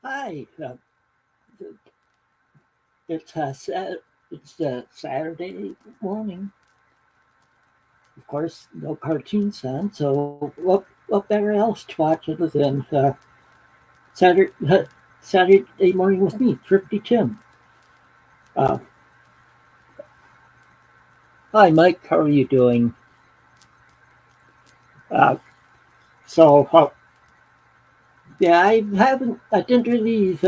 Hi, it's Saturday morning. Of course, no cartoons on. So what better else to watch other than Saturday Saturday morning with me, Thrifty Tim. Uh, Hi, Mike. How are you doing? Uh, so yeah, I didn't really.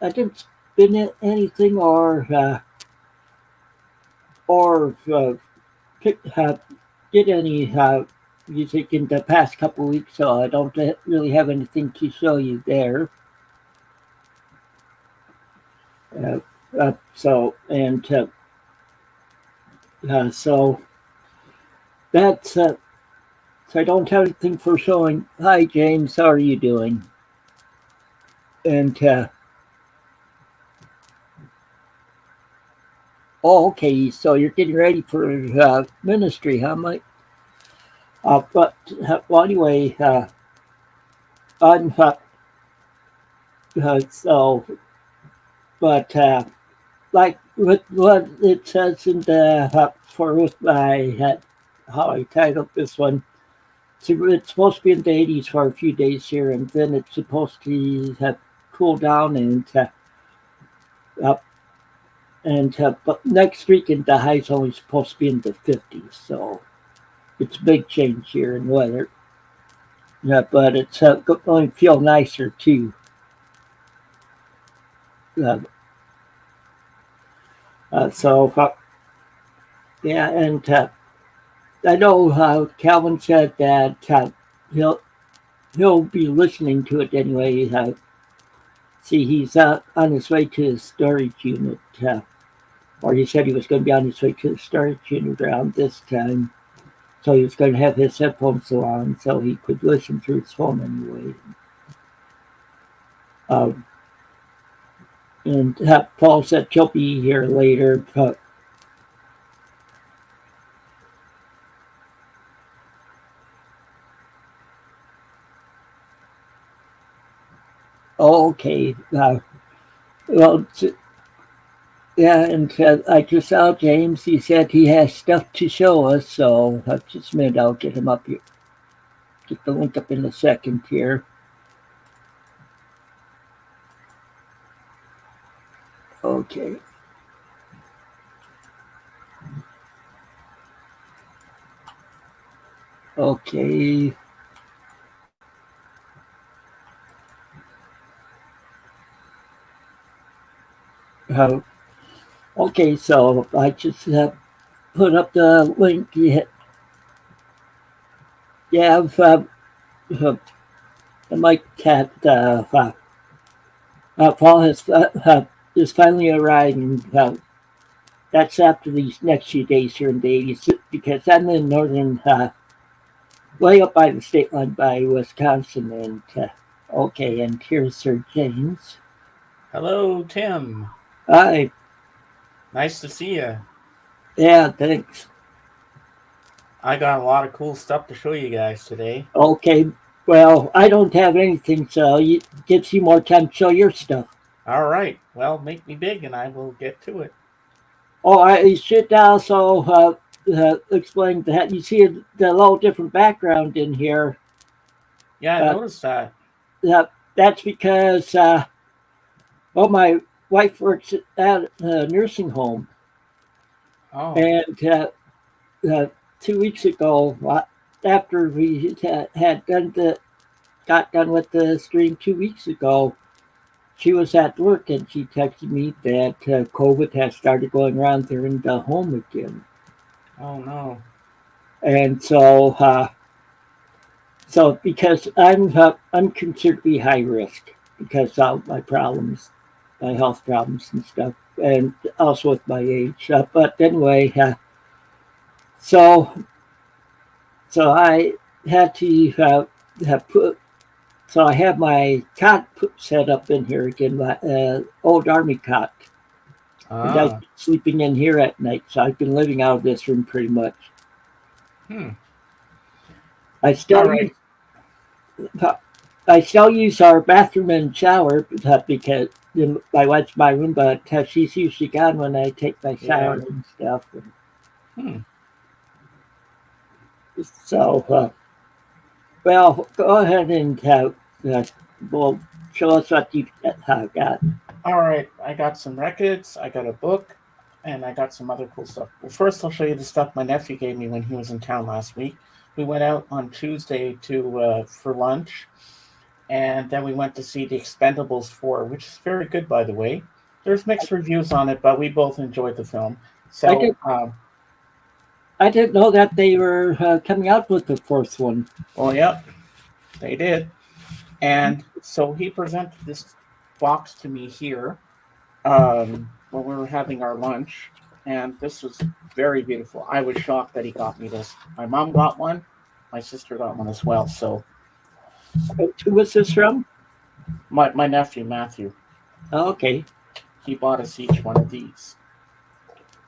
I didn't spin anything or pick, did any music in the past couple of weeks, so I don't really have anything to show you there. Uh, so that's so I don't have anything for showing. Hi, James. How are you doing? And oh, okay. So you're getting ready for ministry, huh, Mike? But well, anyway, I'm so but like what it says in the for with my how I titled this one. So it's supposed to be in the 80s for a few days here, and then it's supposed to have cooled down uh, but next week in the high's only supposed to be in the 50s. So it's a big change here in weather. Yeah, but it's going to feel nicer too. Uh, so yeah, and I know Calvin said that he'll he'll be listening to it anyway. See, he's on his way to his storage unit, or he said he was going to be on his way to the storage unit around this time. So he was going to have his headphones on so he could listen through his phone anyway. Um, and Paul said he'll be here later. But, oh, okay. Well, yeah, and I just saw James. He said he has stuff to show us, so just a minute. I'll get him up here. Get the link up in a second here. Okay. Okay. Uh, okay, so I just put up the link. You have uh, my cat. Paul is finally arriving. That's after these next few days here in the 80s because I'm in northern, way up by the state line by Wisconsin. And okay, and here's Sir James. Hello, Tim. Hi. Nice to see you. Yeah, thanks. I got a lot of cool stuff to show you guys today. Okay, well, I don't have anything, so it gives you more time to show your stuff. All right. Well, make me big and I will get to it. Oh, I should also explain that you see the little different background in here. Yeah, I Uh, noticed that. that's because, well, my wife works at a nursing home, Oh, and uh, 2 weeks ago, after we had got done with the stream 2 weeks ago, she was at work and she texted me that COVID has started going around there in the home again. oh no. And so because I'm considered to be high risk because of my problems, my health problems and stuff, and also with my age. But anyway, so so I had to have put. So I have my cot set up in here again, my old army cot, and I've Ah, been sleeping in here at night. So I've been living out of this room pretty much. hmm. I All still use right. I still use our bathroom and shower because my wife's my room, but she's usually gone when I take my shower Yeah. and stuff. Hmm. So, well, go ahead and well, show us what you got. All right. I got some records. I got a book, and I got some other cool stuff. Well, first I'll show you the stuff my nephew gave me when he was in town last week. We went out on Tuesday to for lunch, and then we went to see The Expendables 4, which is very good, by the way. There's mixed reviews on it, but we both enjoyed the film. I So, did. I didn't know that they were coming out with the fourth one. well, yeah, they did. And so he presented this box to me here when we were having our lunch, and this was very beautiful. I was shocked that he got me this. My mom got one, my sister got one as well. So Who was this from? my nephew Matthew, Oh, okay. he bought us each one of these.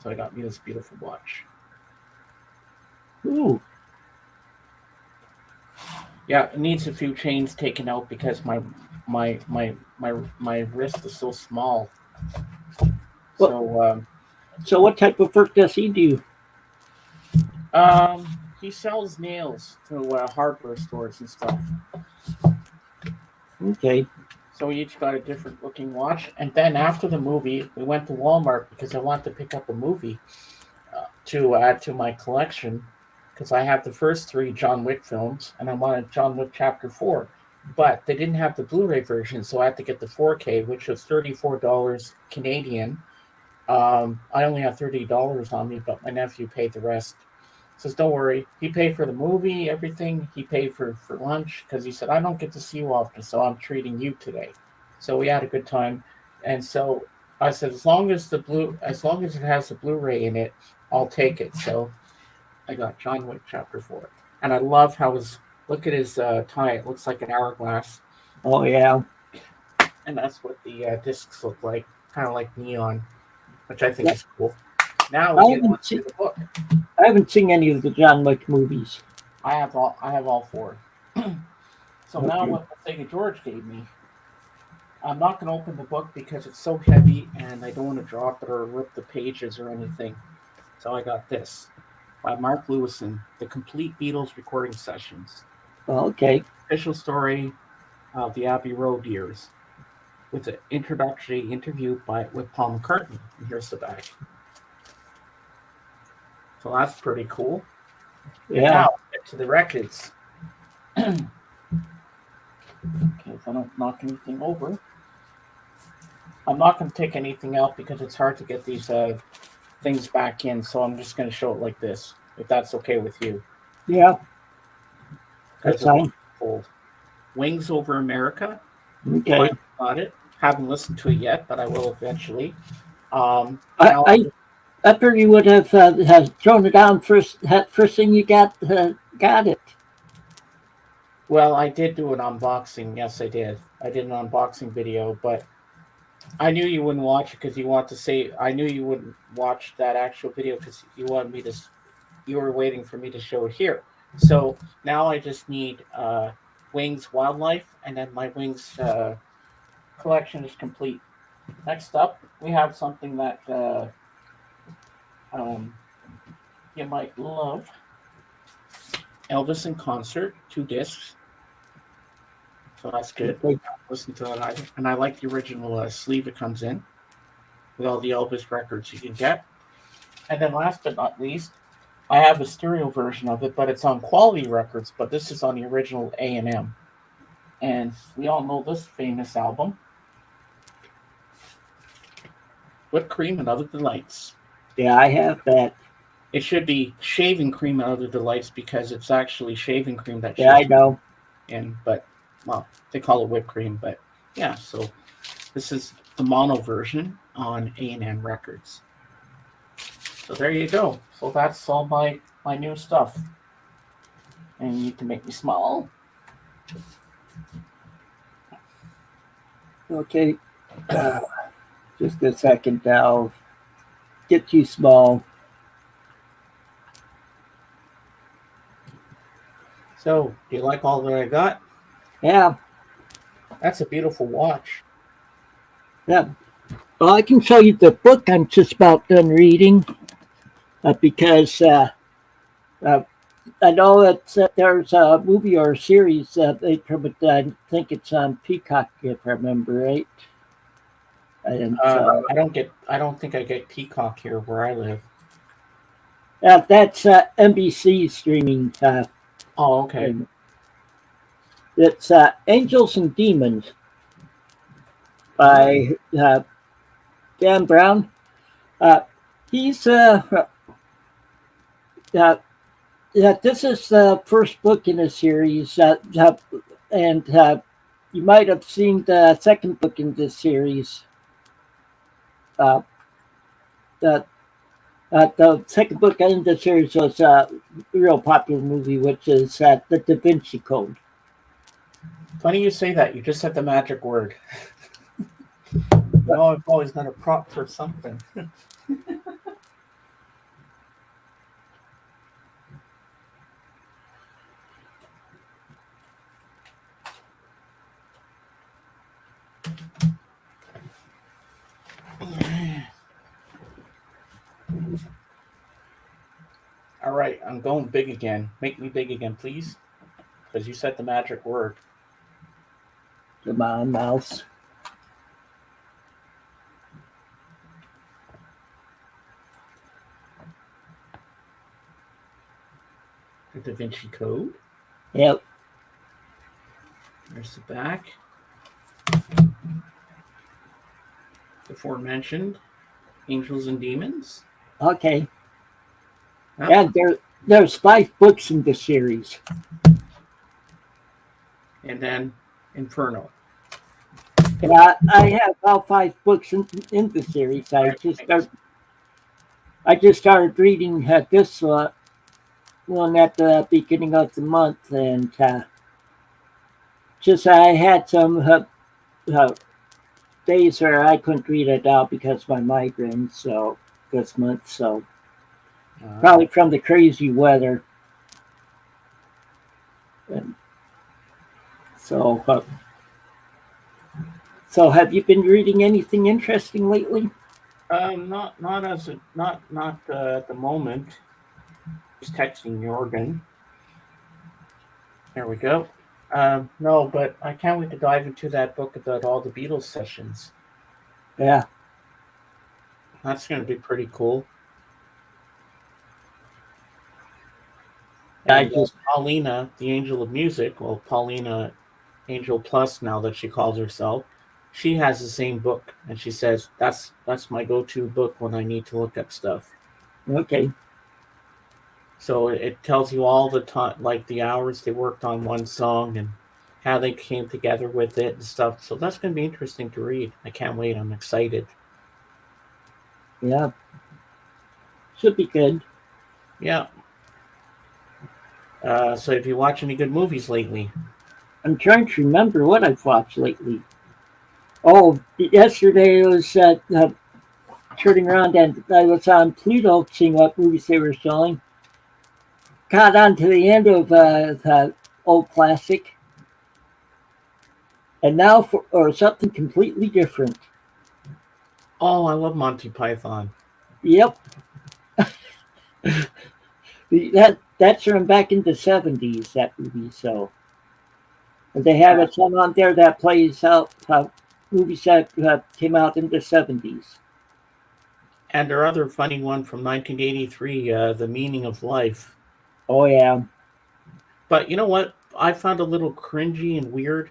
So he got me this beautiful watch. Ooh. Yeah, it needs a few chains taken out because my wrist is so small. So So, what type of work does he do? he sells nails to hardware stores and stuff. Okay. So we each got a different looking watch. And then after the movie, we went to Walmart because I wanted to pick up a movie to add to my collection because I have the first three John Wick films and I wanted John Wick Chapter 4. But they didn't have the Blu-ray version, so I had to get the 4K, which was $34 Canadian. I only have $30 on me, but my nephew paid the rest. Says, don't worry. He paid for the movie, everything. He paid for lunch because he said, I don't get to see you often, so I'm treating you today. So we had a good time. And so I said, as long as it has the Blu-ray in it, I'll take it. So I got John Wick Chapter 4. And I love how look at his tie. It looks like an hourglass. Oh, yeah. And that's what the discs look like, kind of like neon, which I think is cool. Now we get on to the book. I haven't seen any of the John Wick movies. I have all four. So now what the thing George gave me, I'm not going to open the book because it's so heavy and I don't want to drop it or rip the pages or anything. So I got this by Mark Lewison, The Complete Beatles Recording Sessions. Okay. Official story of the Abbey Road years with an introductory interview with Paul McCartney. And here's the back. So that's pretty cool. Yeah. Now, get to the records. Okay, if I don't knock anything over. I'm not going to take anything out because it's hard to get these things back in, so I'm just going to show it like this, if that's okay with you. Yeah. That's fine. Old. Wings Over America. Okay. Got it. Haven't listened to it yet, but I will eventually. I figured you would have thrown it down first thing you got it. Well, I did do an unboxing. Yes, I did. I did an unboxing video, but I knew you wouldn't watch it because you want to say. I knew you wouldn't watch that actual video because you wanted me to. You were waiting for me to show it here. So now I just need Wings Wildlife, and then my Wings collection is complete. Next up, we have something that you might love. Elvis in Concert, 2 discs. So that's good. Listen to that. And I like the original sleeve it comes in with all the Elvis records you can get. And then last but not least, I have a stereo version of it, but it's on Quality Records, but this is on the original A&M. And we all know this famous album, Whipped Cream and Other Delights. Yeah, I have that. It should be Shaving Cream and Other Delights because it's actually shaving cream that I know. But well, they call it whipped cream, but yeah, so this is the mono version on A&M Records. So there you go. So that's all my new stuff. And you can make me smile. Okay. Just a second, I'll get you small. So, do you like all that I got? Yeah. That's a beautiful watch. Yeah. Well, I can show you the book I'm just about done reading because uh, I know that there's a movie or a series that I think it's on Peacock, if I remember right. And I don't think I get Peacock here where I live. that's NBC streaming. Oh, okay. And it's Angels and Demons by Dan Brown. Uh, he's uh, yeah, this is the first book in a series, and you might have seen the second book in this series. Uh, the the second book in the series was a real popular movie, which is the Da Vinci Code. Funny you say that. You just said the magic word. I've always got a prop for something. All right, I'm going big again. Make me big again, please. Because you said the magic word. Come on, mouse. The Da Vinci Code. Yep. There's the back. The aforementioned Angels and Demons. Okay. Yep. Yeah, there's 5 books in the series. And then Inferno. Yeah, I have all 5 books in the series. I just started reading this one at the beginning of the month, and just I had some uh, days where I couldn't read it out because of my migraine. So this month, so probably from the crazy weather. And so, so have you been reading anything interesting lately? Not at the moment. Just texting Jorgen. There we go. No, but I can't wait to dive into that book about all the Beatles sessions. Yeah. That's going to be pretty cool. I And just Paulina, the Angel of Music, well, Paulina Angel Plus now that she calls herself, she has the same book, and she says that's my go-to book when I need to look up stuff. okay. So it tells you all the time, like the hours they worked on one song and how they came together with it and stuff. So that's going to be interesting to read. I can't wait. I'm excited. Yeah. Should be good. Yeah. So have you watched any good movies lately? I'm trying to remember what I've watched lately. Oh, yesterday I was turning around and I was on Pluto seeing what movies they were showing. Got on to the end of the old classic, and now for something completely different. Oh, I love Monty Python. Yep, that's from back in the '70s. That movie, so and they have a song on there that plays out movies that came out in the '70s. And their other funny one from 1983, The Meaning of Life. Oh yeah, But you know what? I found a little cringy and weird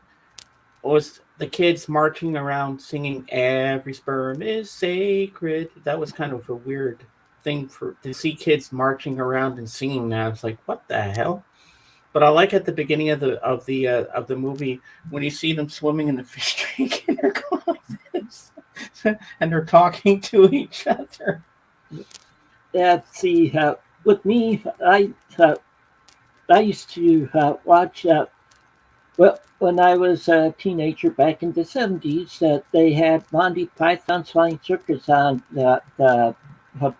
was the kids marching around singing "Every sperm is sacred." That was kind of a weird thing for to see kids marching around and singing that. It's like, what the hell? But I like at the beginning of the movie when you see them swimming in the fish tank and they're going like this, and they're talking to each other. yeah. See, with me, I used to watch. Well, when I was a teenager back in the '70s, that they had Monty Python's Flying Circus on the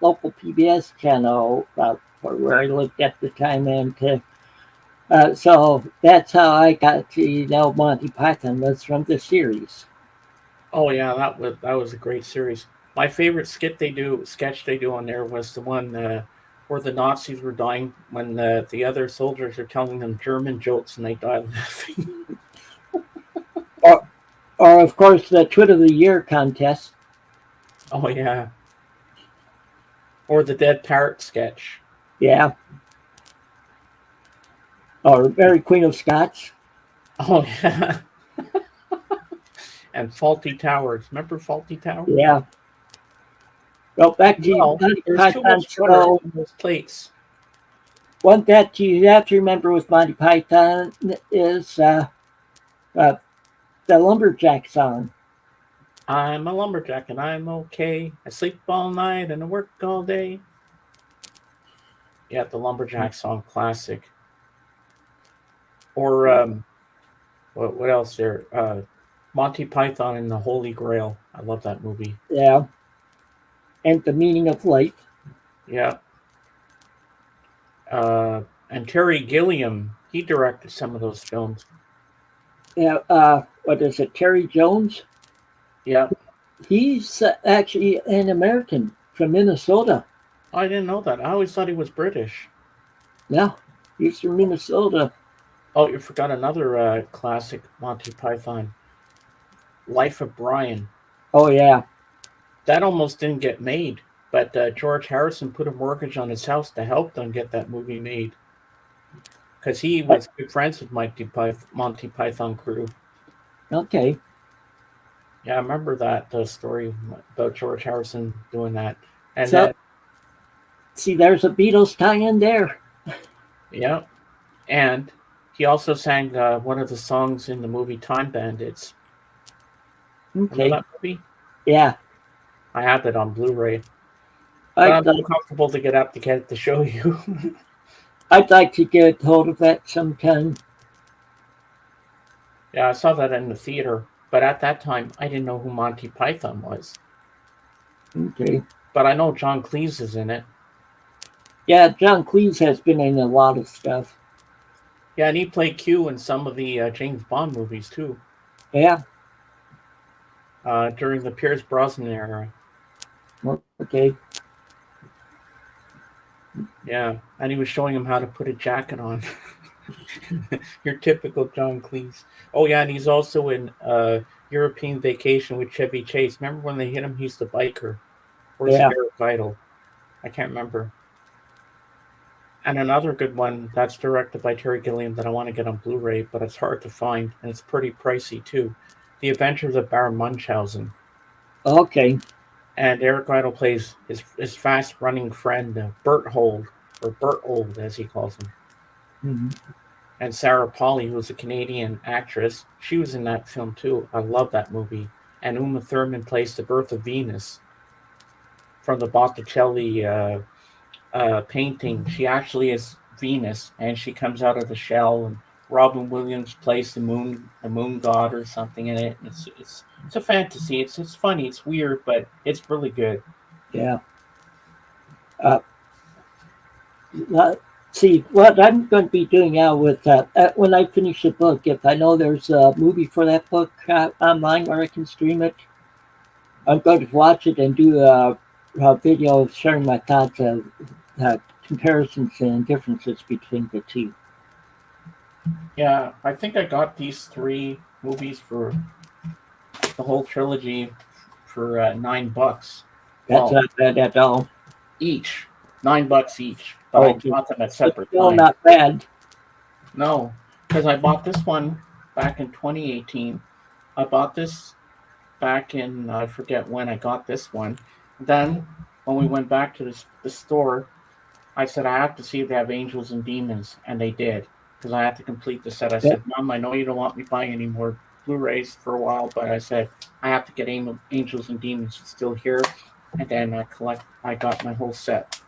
local PBS channel for where I lived at the time, and So that's how I got to know Monty Python was from the series. Oh yeah, that was a great series. My favorite sketch they do on there was the one where the Nazis were dying when the other soldiers are telling them German jokes and they die laughing. Or, or of course, the Twit of the Year contest. Oh yeah, or the dead parrot sketch. Yeah. Or Mary Queen of Scots. Oh yeah, and Faulty Towers. Remember Faulty Towers? Yeah. Well, back to Well, Monty there's too Python. much butter So on those plates. one that you have to remember with Monty Python is uh, the lumberjack song. I'm a lumberjack and I'm okay. I sleep all night and I work all day. Yeah, the lumberjack song, classic. Or what else there? Monty Python and the Holy Grail. I love that movie. Yeah. And the meaning of life. Yeah. Uh, and Terry Gilliam, he directed some of those films. Yeah. What is it? Terry Jones. Yeah. He's actually an American from Minnesota. I didn't know that. I always thought he was British. Yeah. He's from Minnesota. Oh, you forgot another classic Monty Python, Life of Brian. Oh, yeah. That almost didn't get made, but George Harrison put a mortgage on his house to help them get that movie made because he was good friends with Monty Python crew. Okay. Yeah, I remember that story about George Harrison doing that. And So, then, see, there's a Beatles tie in there. yeah, and he also sang one of the songs in the movie Time Bandits. Remember Okay. that movie? Yeah. I have it on Blu-ray, but I'd I'm too like, comfortable to get up to get it to show you. I'd like to get hold of that sometime. Yeah, I saw that in the theater, but at that time I didn't know who Monty Python was. Okay. But I know John Cleese is in it. Yeah, John Cleese has been in a lot of stuff. Yeah, and he played Q in some of the James Bond movies too, Yeah. during the Pierce Brosnan era. Okay. Yeah, and he was showing him how to put a jacket on. Your typical John Cleese. Oh yeah, and he's also in European Vacation with Chevy Chase. Remember when they hit him? He's the biker, or is it Yeah. Eric Idle? I can't remember. And another good one that's directed by Terry Gilliam that I want to get on Blu-ray, but it's hard to find and it's pretty pricey too. The Adventures of Baron Munchausen. Okay. And Eric Idle plays his fast running friend Berthold, or Bertold as he calls him. Mhm. And Sarah Polley, who's a Canadian actress, she was in that film too. I love that movie. And Uma Thurman plays the Birth of Venus from the Botticelli painting. She actually is Venus, and she comes out of the shell. And Robin Williams plays the moon god or something in it. It's a fantasy. It's funny. It's weird, but it's really good. Yeah. Uh, uh, see, what I'm going to be doing now with when I finish the book, if I know there's a movie for that book online where I can stream it, I'm going to watch it and do a video of sharing my thoughts of comparisons and differences between the two. Yeah, I think I got these three movies for the whole trilogy for $9. That's Well, not bad at all. each $9 each, but I Okay. bought them at It's separate still times. not bad. No, because I bought this one back in 2018. I bought this back in I forget when I got this one. Then when we went back to the store, I said I have to see if they have Angels and Demons, and they did because I had to complete the set. I Yeah. said, Mom, I know you don't want me buying any more Blu-rays for a while, but I said I have to get Angels and Demons. It's still here, and then I got my whole set.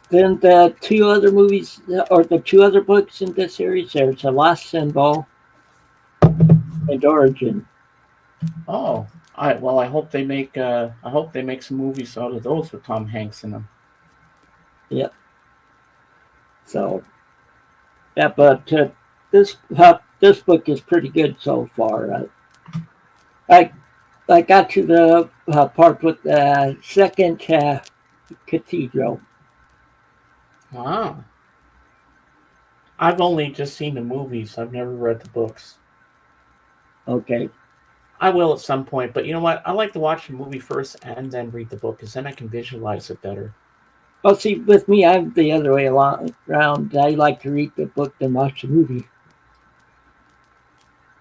Then the two other movies, or the two other books in this series, there's A Lost Symbol and Origin. Oh, I hope they make some movies out of those with Tom Hanks in them. Yep. So Yeah, but this book is pretty good so far. I I got to the part with the second cathedral. Ah, I've only just seen the movies. I've never read the books. Okay. I will at some point, but you know what? I like to watch the movie first and then read the book because then I can visualize it better. Well, see, with me, I'm the other way around. I like to read the book than watch the movie.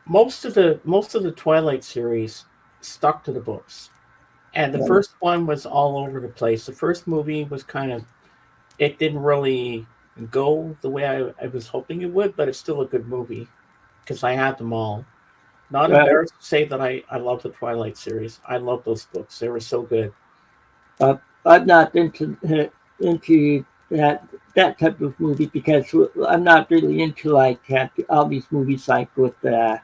Most of the Twilight series stuck to the books, and the Yeah. first one was all over the place. The first movie was kind of it didn't really go the way I was hoping it would, but it's still a good movie because I had them all. Not Well, embarrassed to say that I love the Twilight series. I love those books. They were so good. uh, I'm not into that type of movie because I'm not really into like all these movies like with uh,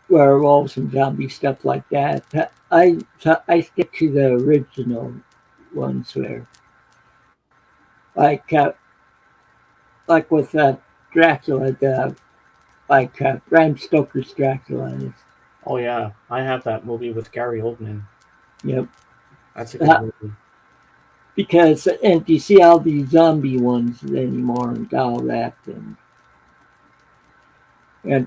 werewolves and zombie stuff like that. I stick to the original ones where like uh, like with Dracula, the like Bram Stoker's Dracula. Oh yeah, I have that movie with Gary Oldman. You know, That's a good uh, movie. because and you see all these zombie ones anymore and all that, and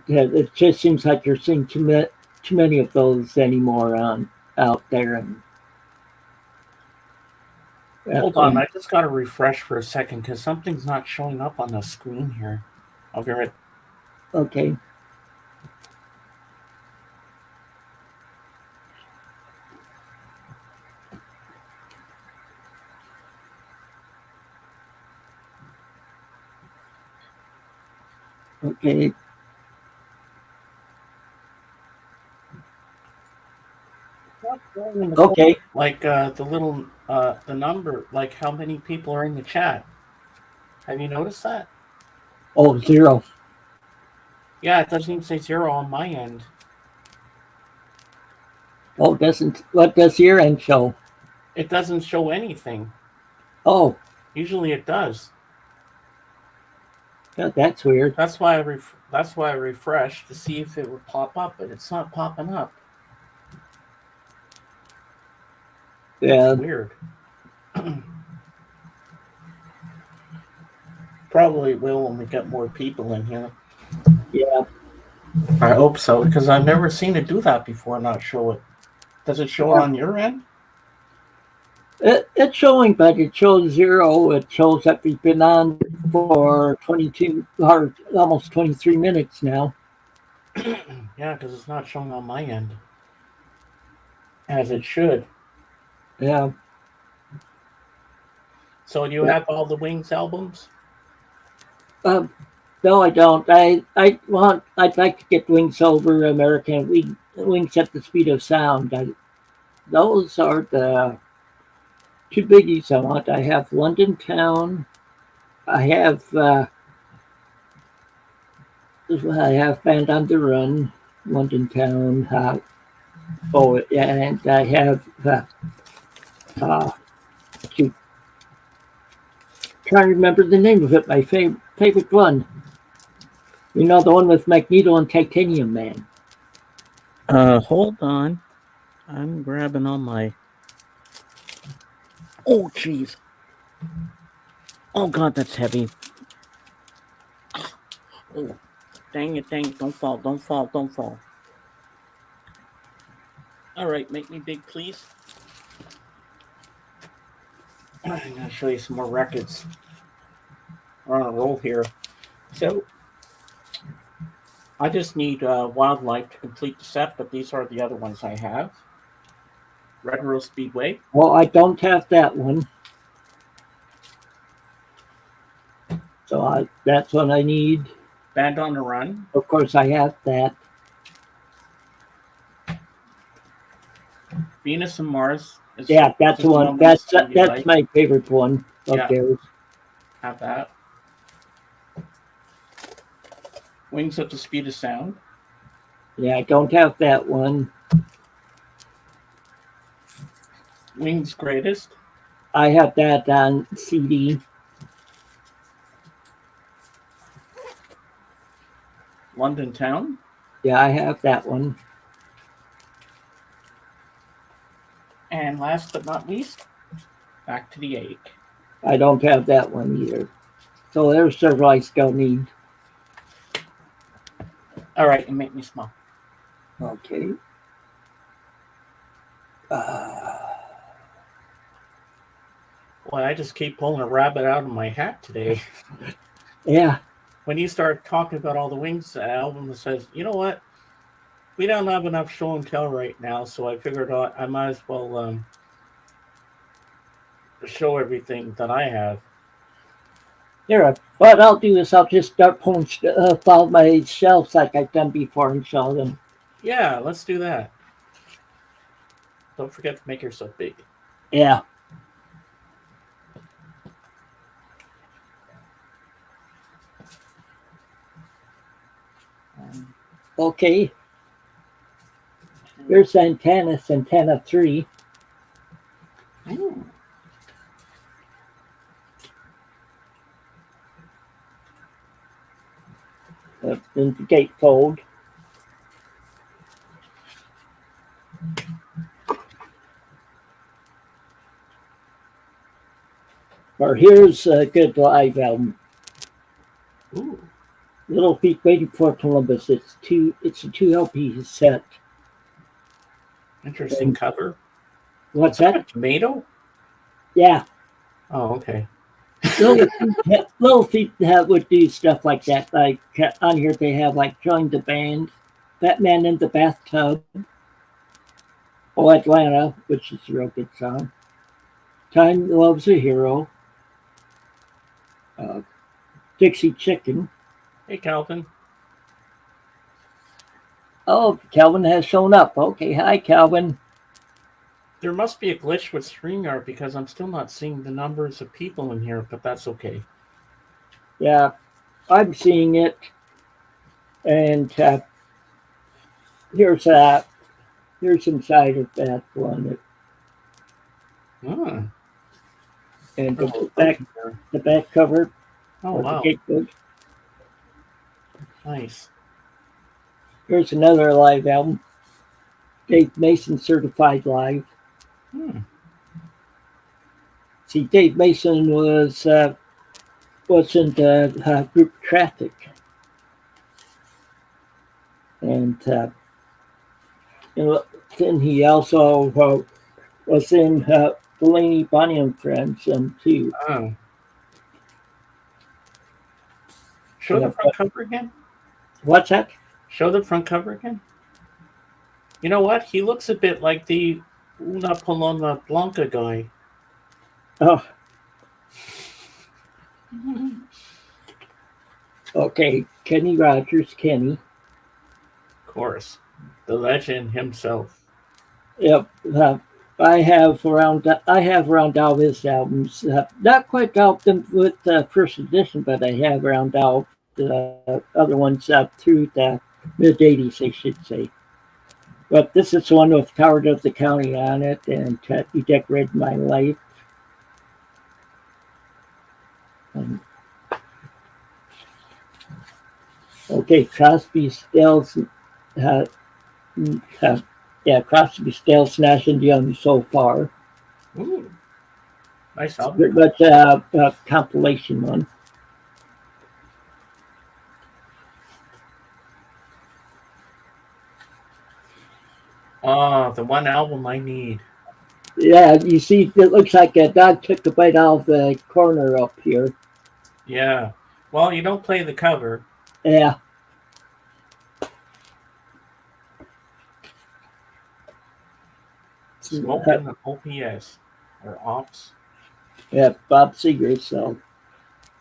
it just seems like you're seeing too many of those anymore on out there, Hold on, and I just got to refresh for a second because something's not showing up on the screen here. I'll be right. okay, okay, What's going in the corner? okay. Like the little the number, like how many people are in the chat. Have you noticed that? Oh, zero. Yeah, it doesn't even say zero on my end. Oh, doesn't what does your end show? It doesn't show anything. Oh, Usually it does. yeah, that's weird. That's why I refreshed to see if it would pop up, but it's not popping up. That's Yeah, weird. Probably will when we get more people in here. yeah. I hope so because I've never seen it do that before. Not show it. Does it show it on your end? It's showing, but it shows zero. It shows that we've been on for 22 or almost 23 minutes now. Yeah, because it's not showing on my end as it should. Yeah. So do you have all the Wings albums? Um, no, I don't. I'd like to get Wings Over American Wings at the Speed of Sound. Those are the two biggies I want. I have London Town. I have I have Band on the Run, London Town. Oh, yeah, and I have uh, shoot, trying to remember the name of it. My favorite one. You know, the one with Magneto and Titanium Man. Hold on. I'm grabbing on my. Oh, jeez. Oh, God, that's heavy. Oh, dang it, dang it. Don't fall, don't fall, don't fall. All right, make me big, please. I'm going to show you some more records. We're on a roll here. So, I just need Wildlife to complete the set, but these are the other ones I have. Red Rose Speedway. Well, I don't have that one, so that's what I need. Band on the Run. Of course, I have that. Venus and Mars. Is Yeah, that's the just a one. number of song you That's like. my favorite one of Yeah, theirs. have that. Wings at the Speed of Sound. Yeah, I don't have that one. Wings Greatest. I have that on CD. London Town. Yeah, I have that one. And last but not least, Back to the Egg. I don't have that one either. So there's several I still need. All right, you make me smile. Okay. Boy, I just keep pulling a rabbit out of my hat today. Yeah. When you start talking about all the Wings album, it says, you know what? We don't have enough show and tell right now, so I figured out I might as well show everything that I have. Here, what I'll do is I'll just start pulling off my shelves like I've done before and show them. Yeah, let's do that. Don't forget to make yourself big. Yeah. Okay. Here's Santana 3. Mm. In the gatefold. Or here's a good live album. Ooh. Little Feet Waiting for Columbus. It's a 2 LP set. Interesting cover. What's Is that? that? A tomato? Yeah. Oh, okay. Little Feet would do stuff like that. Like on here they have like Join the Band, Batman in the Bathtub, Oh Atlanta, which is a real good song. Time Loves a Hero, Dixie Chicken. Hey, Calvin. Oh, Calvin has shown up. Okay, hi Calvin. There must be a glitch with StreamYard because I'm still not seeing the numbers of people in here, but that's okay. Yeah, I'm seeing it. And here's inside of that one. Ah. And the back cover. Oh, wow. The gatefold. Nice. Here's another live album. Dave Mason Certified Live. Hmm. See, Dave Mason was in the group Traffic. And then he also was in Delaney, Bonnie and Friends too. Oh. Show the front cover again. What's that? Show the front cover again. You know what? He looks a bit like the Una Paloma Blanca guy. Oh. Okay, Kenny Rogers, Kenny. Of course. The legend himself. Yep. I have around all his albums. Not quite out them with the first edition, but I have around all the other ones up through the mid '80s, I should say. But this is the one with Coward of the County on it, and You Decorated My Life. Okay, Crosby, Stills, Crosby, Stills, Nash and Young so far. Ooh. Nice album. Pretty much a compilation one. Oh, the one album I need. Yeah, you see, it looks like a dog took a bite out of the corner up here. Yeah. Well, you don't play the cover. Yeah. Smoking the OPS or Ops. Yeah, Bob Seger. So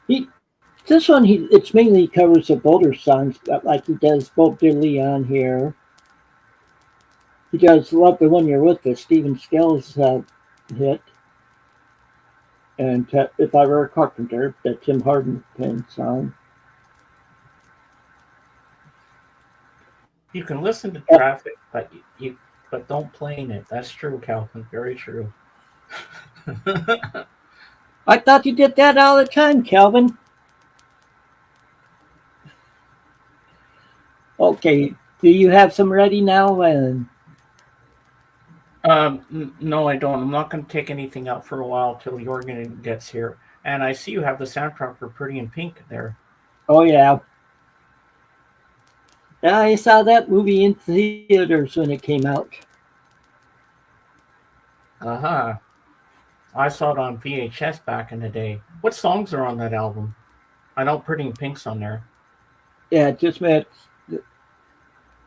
it's mainly covers of older songs, like he does Bob Diddley on here. He does Love the One You're With, the Stephen Stills hit. And If I Were a Carpenter, the Tim Hardin song. You can listen to Traffic, but don't play in it. That's true, Calvin. Very true. I thought you did that all the time, Calvin. Okay. Do you have some ready now? And No, I don't. I'm not going to take anything out for a while till Jorgen gets here. And I see you have the soundtrack for Pretty in Pink there. oh yeah, I saw that movie in theaters when it came out. Uh huh. I saw it on VHS back in the day. What songs are on that album? I know Pretty in Pink's on there. Yeah, just met.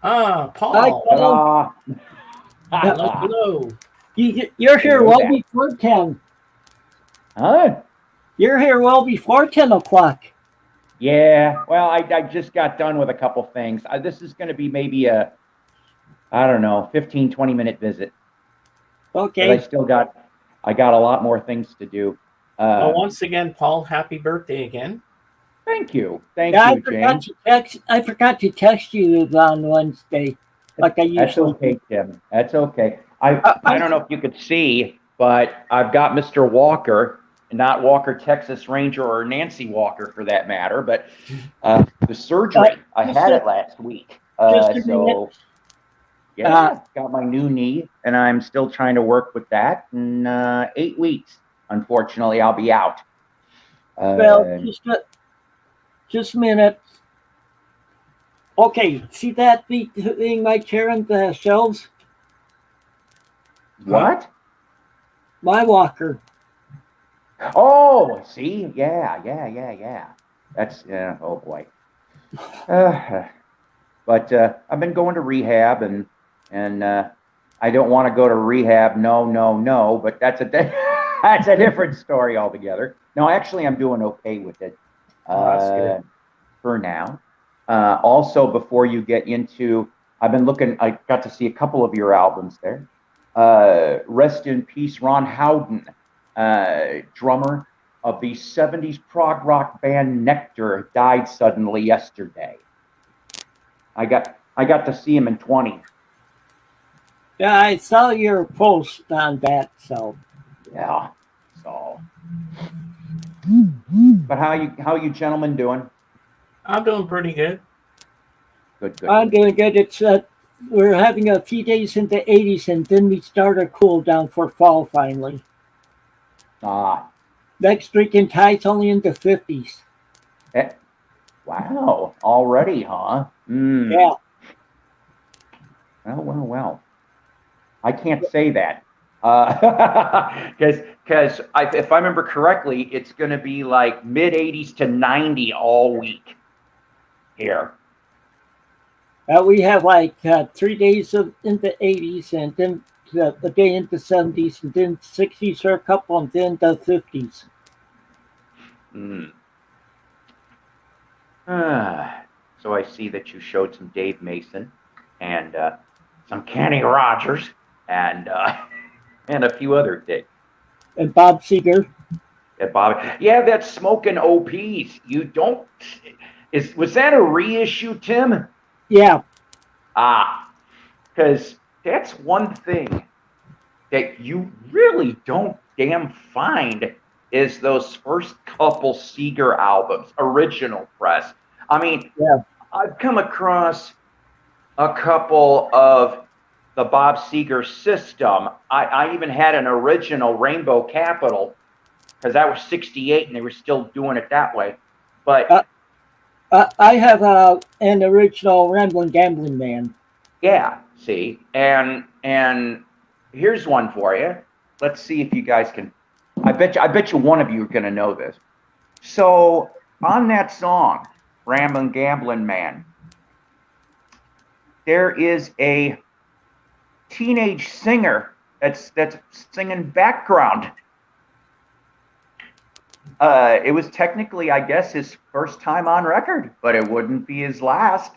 Ah, Hi, Paul. Paul. Ta-da! Hello, hello. You're here Hello well there. before 10. Huh? You're here well before 10 o'clock. Yeah. Well, I just got done with a couple things. This is going to be maybe a, I don't know, 15, 20-minute visit. But Okay. I got a lot more things to do. Well, once again, Paul, happy birthday again. Thank you. Thank Yeah, you, James. I forgot to text you on Wednesday, like I That's usually okay, do. Tim. That's okay. I don't know if you could see, but I've got Mr. Walker, not Walker Texas Ranger or Nancy Walker for that matter, but the surgery. I had it last week. Just a minute. So yeah, got my new knee, and I'm still trying to work with that. In 8 weeks, unfortunately, I'll be out. Well, Uh, just a minute. Okay, see that thing my chair on the shelves? Huh? what? My walker. Oh, see, yeah. That's oh boy. Uh, but I've been going to rehab, and I don't want to go to rehab. No. But that's that's a different story altogether. No, actually, I'm doing okay with it Oh, that's good. for now. Also, before you get into, I've been looking. I got to see a couple of your albums there. Rest in peace, Ron Howden, drummer of the '70s prog rock band Nectar, died suddenly yesterday. I got to see him in 20. Yeah, I saw your post on that, so Yeah. So, but how you gentlemen doing? I'm doing pretty good. Good. I'm doing good. It's we're having a few days in the 80s, and then we start a cool down for fall finally. Ah, Next week in tide's only in the 50s. eh, wow, already, huh? Yeah. Well. I can't say that because if I remember correctly, it's going to be like mid 80s to 90 all week here. We have like 3 days in the 80s, and then a day in the 70s, and then 60s or a couple, and then the 50s. Mm. So I see that you showed some Dave Mason and some Kenny Rogers and and a few other things. And Bob Seger. That Bob, yeah, that's smoking OPs. You don't was that a reissue, Tim? Yeah. Because that's one thing that you really don't damn find is those first couple Seeger albums, original press. I mean, Yeah. I've come across a couple of the Bob Seger system. I even had an original Rainbow Capital because that was 68 and they were still doing it that way. But I have an original Ramblin' Gambling Man. yeah, see, and here's one for you. Let's see if you guys can. I bet you one of you are going to know this. So on that song, "Ramblin' Gamblin' Man," there is a teenage singer that's singing background. It was technically, I guess, his first time on record, but it wouldn't be his last.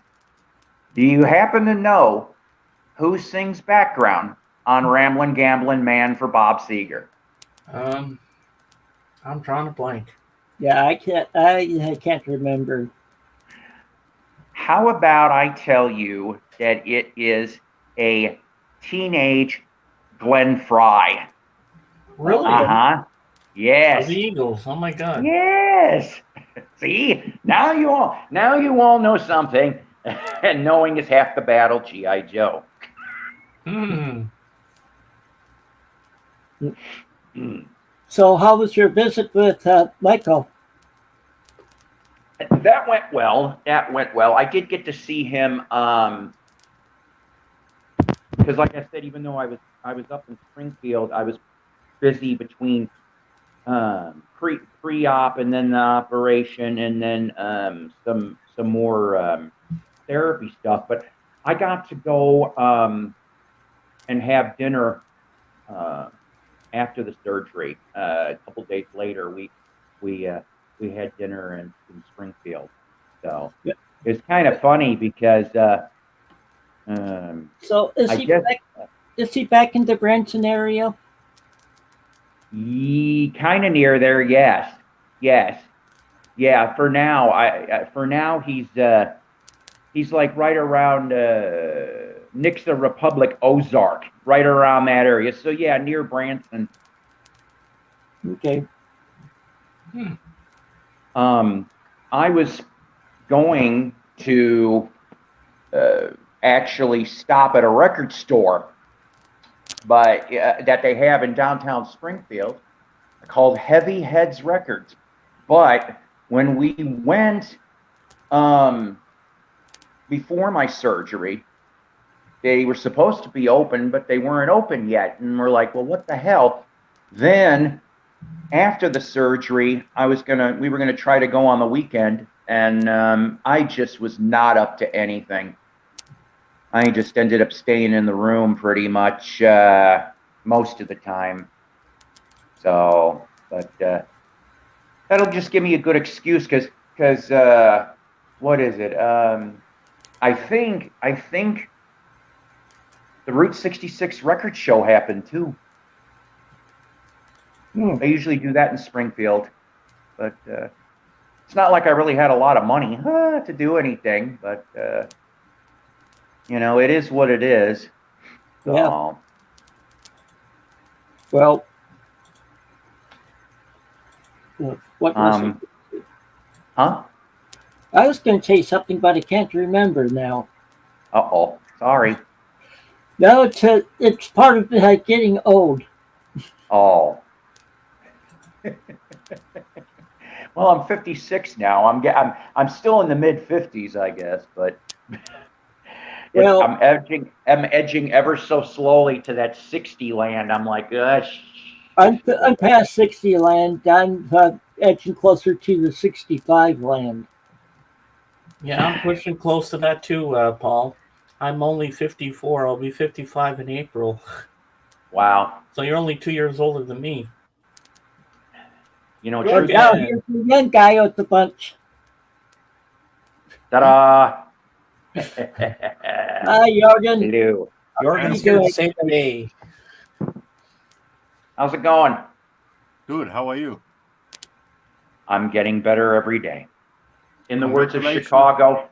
Do you happen to know who sings background on "Ramblin' Gamblin' Man" for Bob Seger? I'm drawing a blank. Yeah, I can't remember. How about I tell you that it is a teenage Glenn Fry? Really? Uh-huh. Yes. The Eagles. Oh my God. Yes. See, now you all know something. And knowing is half the battle, G.I. Joe. Hmm. So, how was your visit with Michael? That went well. That went well. I did get to see him because, like I said, even though I was up in Springfield, I was busy between pre-op and then the operation and then some more therapy stuff. But I got to go and have dinner after the surgery. A couple days later, we had dinner in Springfield. So Yeah. it's kind of funny because So, is I he guess back? Is he back in the Branson area? kind of near there. Yes, yes, yeah. For now, for now he's like right around Nixa Republic, Ozark, right around that area. So yeah, near Branson. Okay. I was going to actually stop at a record store, but that they have in downtown Springfield, called Heavy Heads Records. But when we went before my surgery, they were supposed to be open, but they weren't open yet, and we're like, well, what the hell? Then after the surgery, we were gonna try to go on the weekend, and I just was not up to anything. I just ended up staying in the room pretty much most of the time. So, but that'll just give me a good excuse because what is it? I think the Route 66 record show happened too. They usually do that in Springfield, but it's not like I really had a lot of money to do anything. But it is what it is. So, Yeah. Well, what was it? Huh? I was going to say something, but I can't remember now. Uh-oh. Sorry. No, it's part of getting old. Oh. Well, I'm 56 now. I'm still in the mid 50s, I guess, but Well, I'm edging ever so slowly to that 60 land. I'm like, gosh. I'm past 60 land. I'm edging closer to the 65 land. Yeah, I'm pushing close to that too, Paul. I'm only 54. I'll be 55 in April. Wow. So you're only 2 years older than me. Well, Truth now is, here's the young guy with the bunch. ta-da. Hi, Jorgen. Hello. Jorgen's you here to doing? save the day. How's it going? Good. How are you? I'm getting better every day. In the words of Congratulations. Chicago,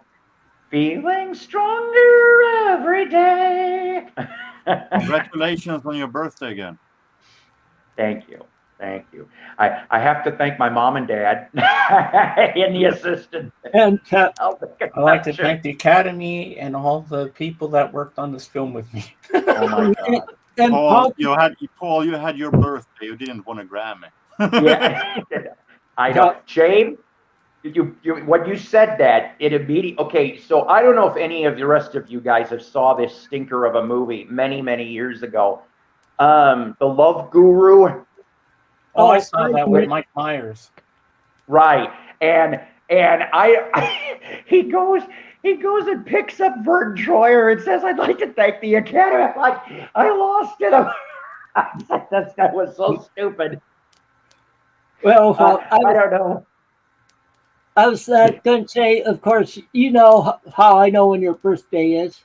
feeling stronger every day. Congratulations on your birthday again. Thank you. Thank you. I have to thank my mom and dad and the assistant. And I'd like to thank the Academy and all the people that worked on this film with me. Oh my God. and Paul, Paul, you had your birthday. You didn't want a Grammy. Yeah, I know. Shane, you when you said that, it immediately. Okay, so I don't know if any of the rest of you guys have saw this stinker of a movie many years ago. The Love Guru. Oh, I saw that with Mike Myers. Right, and he goes and picks up Vern Troyer and says, "I'd like to thank the Academy." I'm like, I lost it. That was so stupid. Well, I don't know. I was going to say, of course, you know how I know when your birthday is.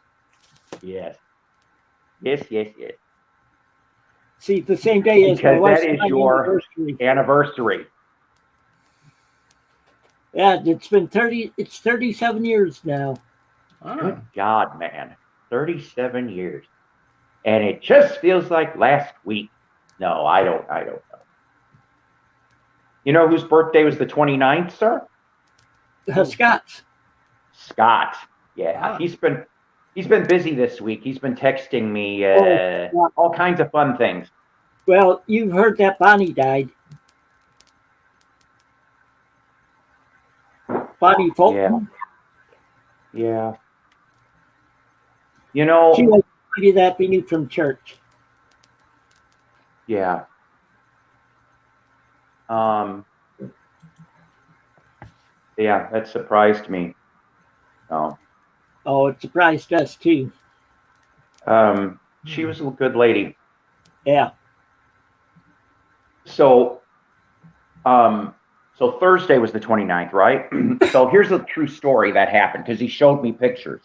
Yes. See, the same day as my Because wife's that is your anniversary. anniversary. Yeah, it's 37 years now. Good God, man. 37 years. And it just feels like last week. No, I don't know. You know whose birthday was the 29th, sir? Scott's. Scott. Yeah, Ah. he's been busy this week. He's been texting me yeah. all kinds of fun things. Well, you've heard that Bonnie died. Bonnie Fulton. Yeah. You She know, was somebody that we knew from church. yeah. Um, yeah, that surprised me. No. Oh, it surprised us too. She was a good lady. Yeah. So, so Thursday was the 29th, right? So here's a true story that happened because he showed me pictures.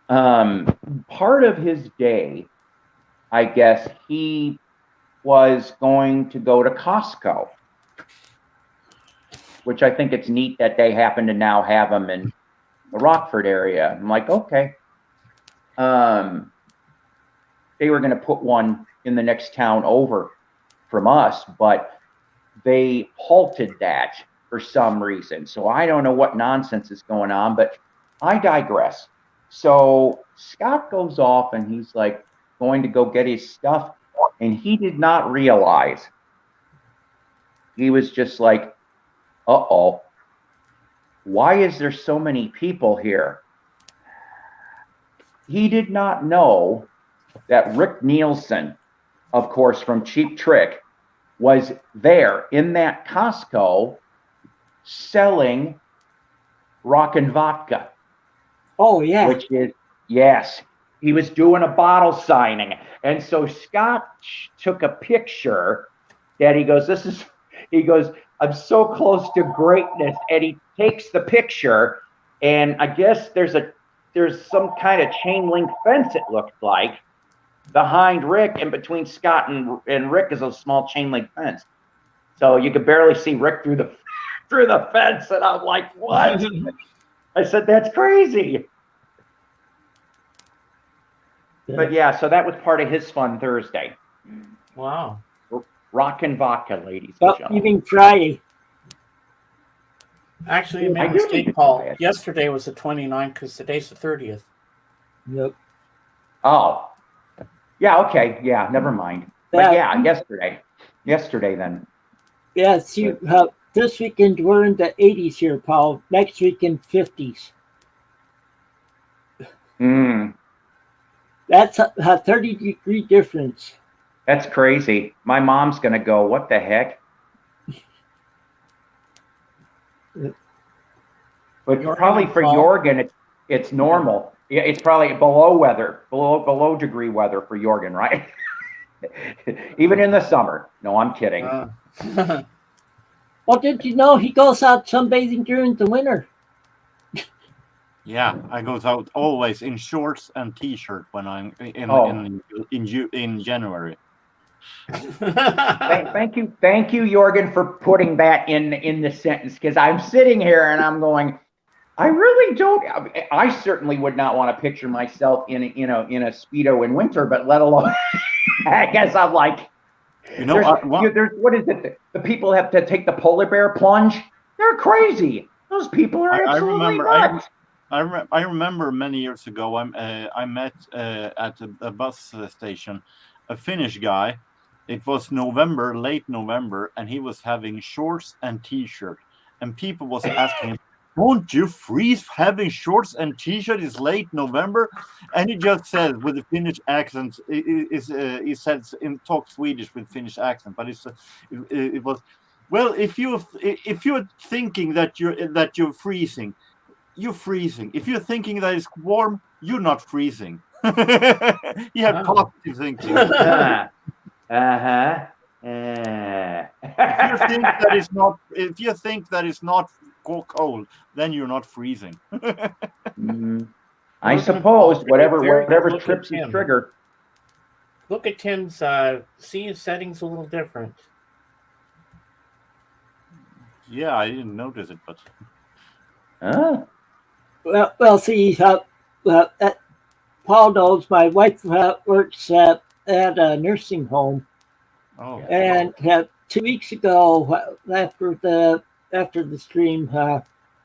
Part of his day, I guess he was going to go to Costco, which I think it's neat that they happen to now have them in the Rockford area. I'm like, okay. They were going to put one in the next town over from us, but they halted that for some reason. So I don't know what nonsense is going on, but I digress. So Scott goes off and he's like going to go get his stuff, and he did not realize. He was just like, uh-oh, why is there so many people here? He did not know that Rick Nielsen, of course, from Cheap Trick, was there in that Costco selling Rockin' Vodka. Oh, yeah. Which is, yes, he was doing a bottle signing. And so Scott took a picture that he goes, I'm so close to greatness. And he takes the picture, and I guess there's some kind of chain link fence, it looked like, behind Rick, and between Scott and Rick is a small chain link fence. So you could barely see Rick through the fence. And I'm like, what? I said, that's crazy. But yeah, so that was part of his fun Thursday. Wow. Rockin' Vodka, ladies and Well, gentlemen. you mean Friday. Actually, you made I a do need mistake, to Paul. try it. Yesterday was the 29th because today's the 30th. Yep. Oh. Yeah, okay. Yeah, never mind. But yeah, yesterday then. Yeah, see, this weekend we're in the 80s here, Paul. Next weekend, 50s. That's a 30-degree difference. That's crazy. My mom's going to go, what the heck? But Jorgen probably and for Paul? Jorgen, it's normal. Yeah, it's probably below degree weather for Jorgen, right? Even in the summer. No, I'm kidding. Well, did you know he goes out sunbathing during the winter? Yeah, I goes out always in shorts and t-shirt when I'm in January. Thank you, Jorgen, for putting that in the sentence, because I'm sitting here and I'm going, I really don't. I certainly would not want to picture myself in a Speedo in winter, but let alone. I guess I'm like, there's what is it? The people have to take the polar bear plunge. They're crazy. Those people are absolutely nuts. I remember many years ago. I met at a bus station a Finnish guy. It was late November, and he was having shorts and t-shirt, and people was asking him, "Don't you freeze having shorts and t-shirt? It's late November," and he just said with a Finnish accent, he said talk Swedish with Finnish accent, but it was, well, if you're thinking that you're freezing, you're freezing. If you're thinking that it's warm, you're not freezing. You have positive thinking. If you think that it's not cold, then you're not freezing. I suppose whatever trips his trigger. Look at Tim's scene settings a little different. Yeah, I didn't notice it, but. Well, see, Paul knows my wife works at a nursing home. Oh. And 2 weeks ago, after the stream,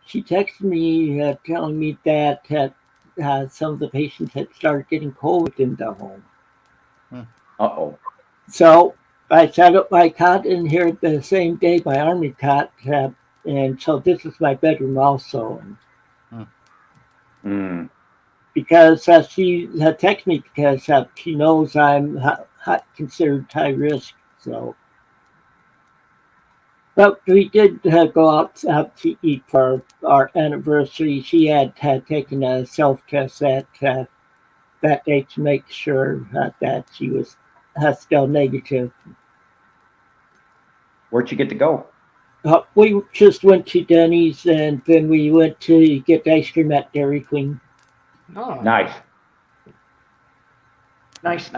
she texted me telling me that some of the patients had started getting COVID in the home. Uh-oh. So I set up my cot in here the same day, my army cot, and so this is my bedroom also. Mm. Because she had texted me because she knows I'm considered high risk. So, but we did go out to eat for our anniversary. She had taken a self test that day to make sure that she was still negative. Where'd you get to go? We just went to Denny's and then we went to get ice cream at Dairy Queen. Oh, Nice. Nice.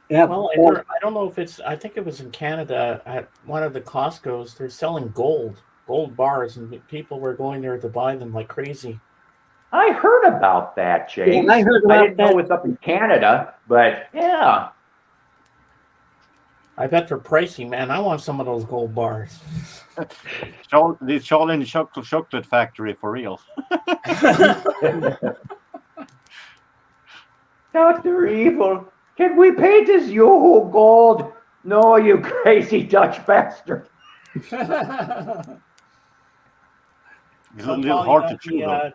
Yeah. well, I don't know if it's. I think it was in Canada at one of the Costco's. They're selling gold bars, and people were going there to buy them like crazy. I heard about that, James. Yeah, I heard about didn't know that. it was up in Canada, but yeah. I bet they're pricey, man. I want some of those gold bars. This Charlie chocolate factory for real. Dr. Evil, can we paint his Yoo-hoo gold? No, you crazy Dutch bastard. It's a little hard to chew though.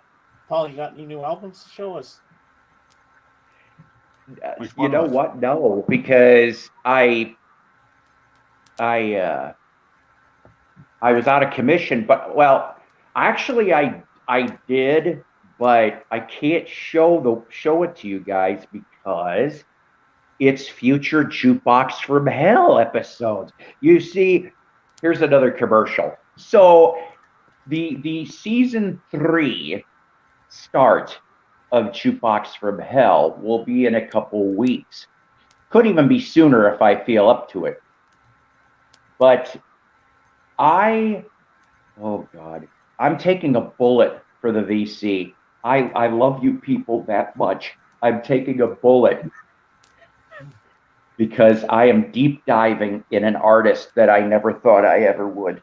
Paul, you got any new albums to show us? You know what? No, because I was out of commission, but well, actually I did, but I can't show it to you guys because it's future Jukebox from Hell episodes. You see, here's another commercial. So the season 3 start of Jukebox from Hell will be in a couple weeks. Could even be sooner if I feel up to it. But oh God, I'm taking a bullet for the VC. I love you people that much. I'm taking a bullet because I am deep diving in an artist that I never thought I ever would.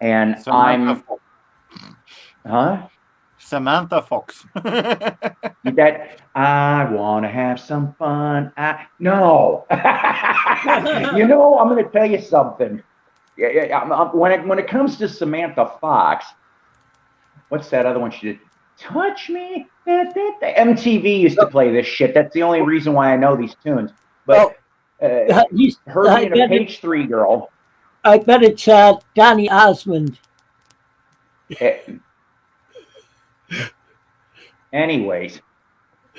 And Samantha Fox. That I want to have some fun. No. You know, I'm going to tell you something. When it comes to Samantha Fox, what's that other one she did? Touch Me. MTV used to play this shit. That's the only reason why I know these tunes. But her being a page 3 girl. I bet it's Donny Osmond. Anyways,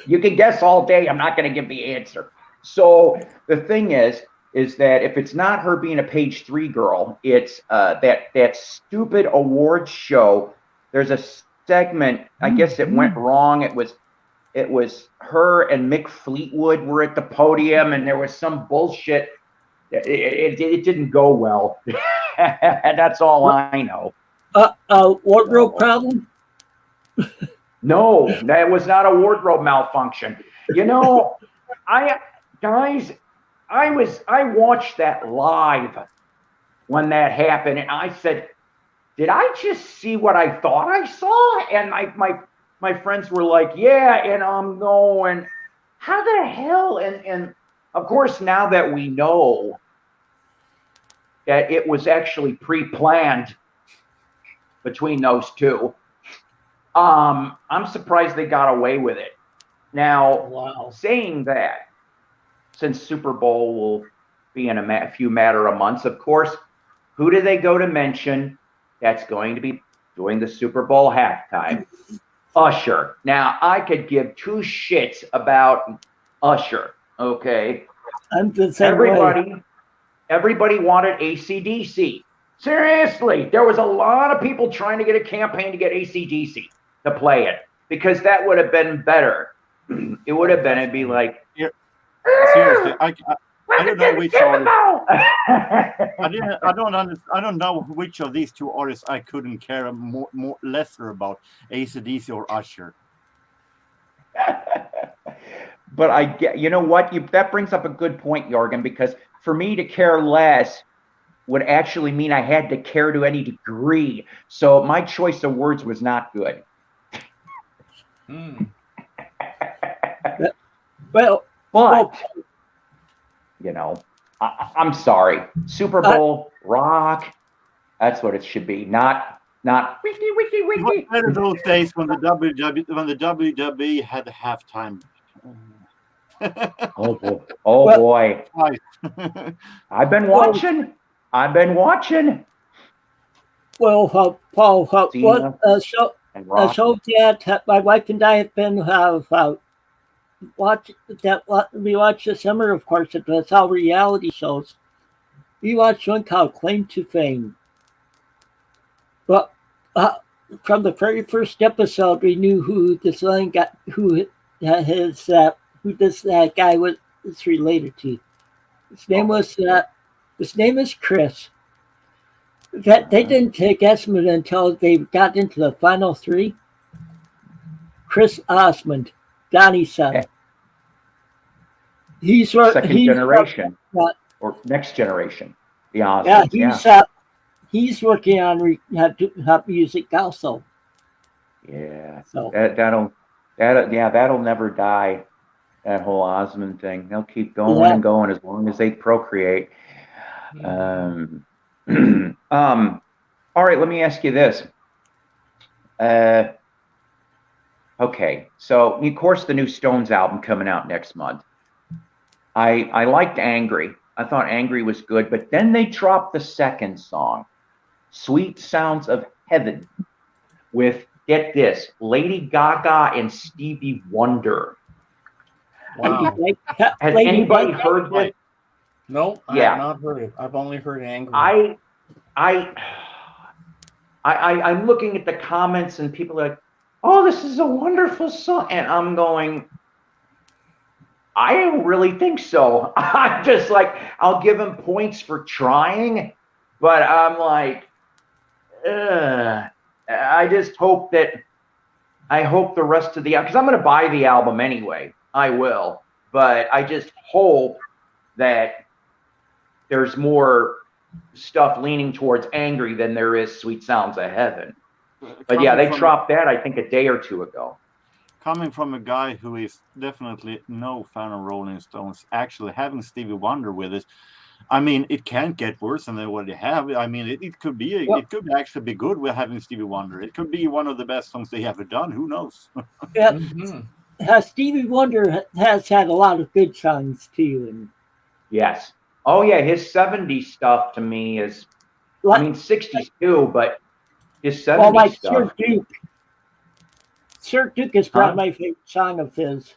you can guess all day. I'm not going to give the answer. So the thing is that if it's not her being a page 3 girl, it's that stupid awards show. There's a segment. I guess it went wrong. It was her and Mick Fleetwood were at the podium, and there was some bullshit. It didn't go well. That's all I know. Wardrobe problem? No, that was not a wardrobe malfunction. You know, I watched that live when that happened, and I said, did I just see what I thought I saw? And my friends were like, yeah, and I'm going, how the hell? And of course, now that we know that it was actually pre-planned between those two, I'm surprised they got away with it. Now, saying that, since Super Bowl will be in a few matter of months, of course, who do they go to mention that's going to be doing the Super Bowl halftime? Usher. Now, I could give 2 shits about Usher, okay? I'm the same way. Everybody wanted AC/DC. Seriously, there was a lot of people trying to get a campaign to get AC/DC to play it because that would have been better. It would have been. It'd be like, seriously, I don't know which artist. I don't know which of these 2 artists I couldn't care more lesser about, AC/DC or Usher. But I get, you know what? That brings up a good point, Jorgen, because for me to care less, would actually mean I had to care to any degree. So my choice of words was not good. Well, But, you know, I'm sorry. Super Bowl, rock, that's what it should be. Not wiki, wiki, It was wiki. better those days when the WWE had halftime. Oh, boy. Oh, Well- boy. Right. I've been watching. well, Paul, Cena what show? and A rock. show that my wife and I have been watch that we watched this summer. Of course, it was all reality shows. We watched one called Claim to Fame. But from the very first episode, we knew who this one guy, who this guy was related to. His name is Chris. That they didn't take estimate until they got into the final three. Chris Osmond, Donnie's son. Okay. He's Second generation what? or next generation. The Yeah, Osmonds. he's working on music also. Yeah. So That'll never die. That whole Osmond thing. They'll keep going and going as long as they procreate. All right, let me ask you this. Okay, so of course the new Stones album coming out next month. I liked Angry. I thought Angry was good, but then they dropped the second song, Sweet Sounds of Heaven, with, get this, Lady Gaga and Stevie Wonder. Wow. Has anybody heard this? No, I Yeah. have not heard it. I've only heard Angry. I'm looking at the comments and people are like, "Oh, this is a wonderful song," and I'm going, I don't really think so. I'm just like, I'll give him points for trying, but I'm like, I just hope the rest of the album, because I'm going to buy the album anyway. I will, but I just hope that there's more stuff leaning towards Angry than there is Sweet Sounds of Heaven. But yeah, they dropped that, I think, a day or two ago. Coming from a guy who is definitely no fan of Rolling Stones, actually having Stevie Wonder with it, I mean, it can't get worse than what they have. I mean, it could be, it could actually be good with having Stevie Wonder. It could be one of the best songs they ever done. Who knows? Yeah. Stevie Wonder has had a lot of good songs too, and yes. Oh yeah, his 70s stuff to me is, I mean, 60s too, but his 70s stuff. Sir Duke is probably my favorite song of his.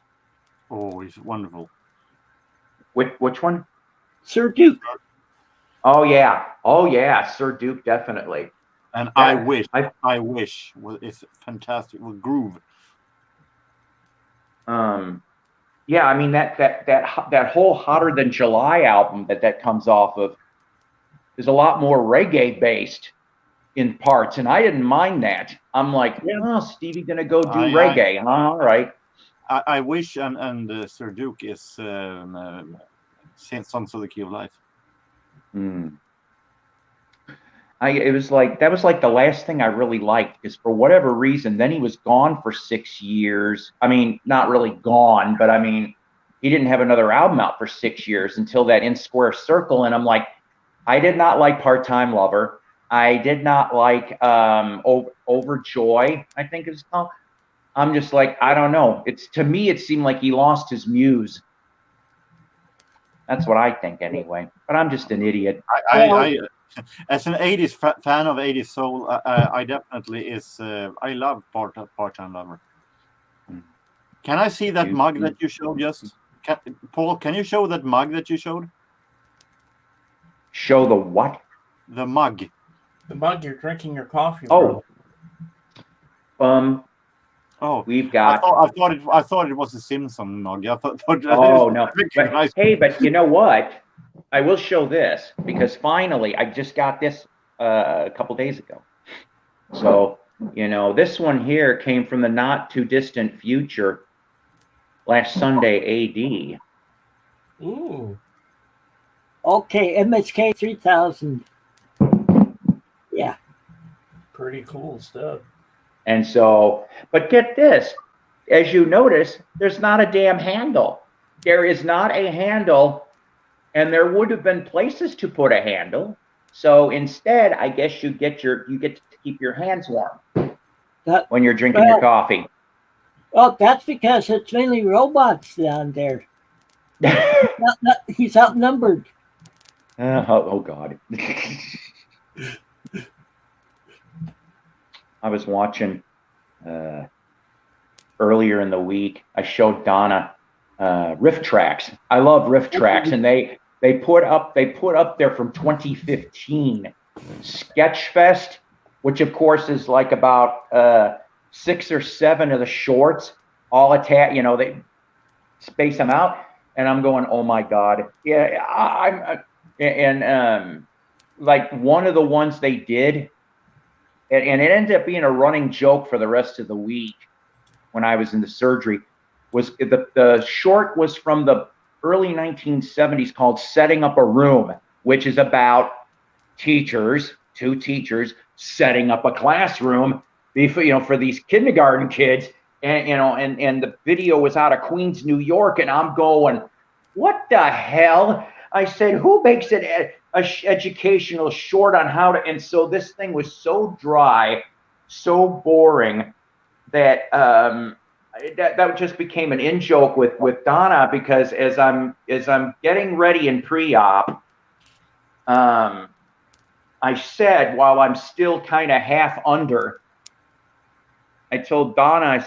Oh, he's wonderful. Which one? Sir Duke. Oh yeah, Sir Duke, definitely. And I wish. Well, it's fantastic. Well, groove. Yeah, I mean that whole Hotter Than July album that comes off of is a lot more reggae based in parts, and I didn't mind that. I'm like, oh, Stevie gonna go do reggae, huh? All right. I wish and Sir Duke is Songs of the Key of Life. It was like that was like the last thing I really liked, because for whatever reason, then he was gone for 6 years. I mean, not really gone, but I mean, he didn't have another album out for 6 years until that In Square Circle, and I'm like, I did not like Part-Time Lover. I did not like Overjoy, I think it's called. I'm just like, I don't know. To me, it seemed like he lost his muse. That's what I think anyway. But I'm just an idiot. I as an 80s fan of 80s soul, I definitely I love Part-Time Lover. Can I see that mug that you showed Paul, can you show that mug that you showed? Show the what? The mug. The mug you're drinking your coffee from. We've got. I thought it was a Simpson mug. I thought oh no! But, hey, but you know what? I will show this, because finally I just got this a couple days ago. So this one here came from the not too distant future, last Sunday AD. Ooh. Okay, MSK 3000. Pretty cool stuff. And so, but get this, as you notice, there's not a damn handle. There is not a handle, and there would have been places to put a handle. So instead, I guess you get to keep your hands warm when you're drinking your coffee. Well, that's because it's mainly robots down there. He's outnumbered. Oh God. I was watching earlier in the week. I showed Donna riff tracks. I love riff tracks, and they put up there from 2015 Sketchfest, which of course is like about 6 or 7 of the shorts all attached. You know, they space them out, and I'm going, oh my God, yeah. Like one of the ones they did, and it ended up being a running joke for the rest of the week when I was in the surgery, was the short was from the early 1970s called Setting Up a Room, which is about two teachers setting up a classroom for these kindergarten kids. And the video was out of Queens, New York, and I'm going, what the hell? I said, who makes an educational short on how to? And so this thing was so dry, so boring that that just became an in joke with Donna, because as I'm getting ready in pre-op, I said, while I'm still kind of half under, I told Donna, I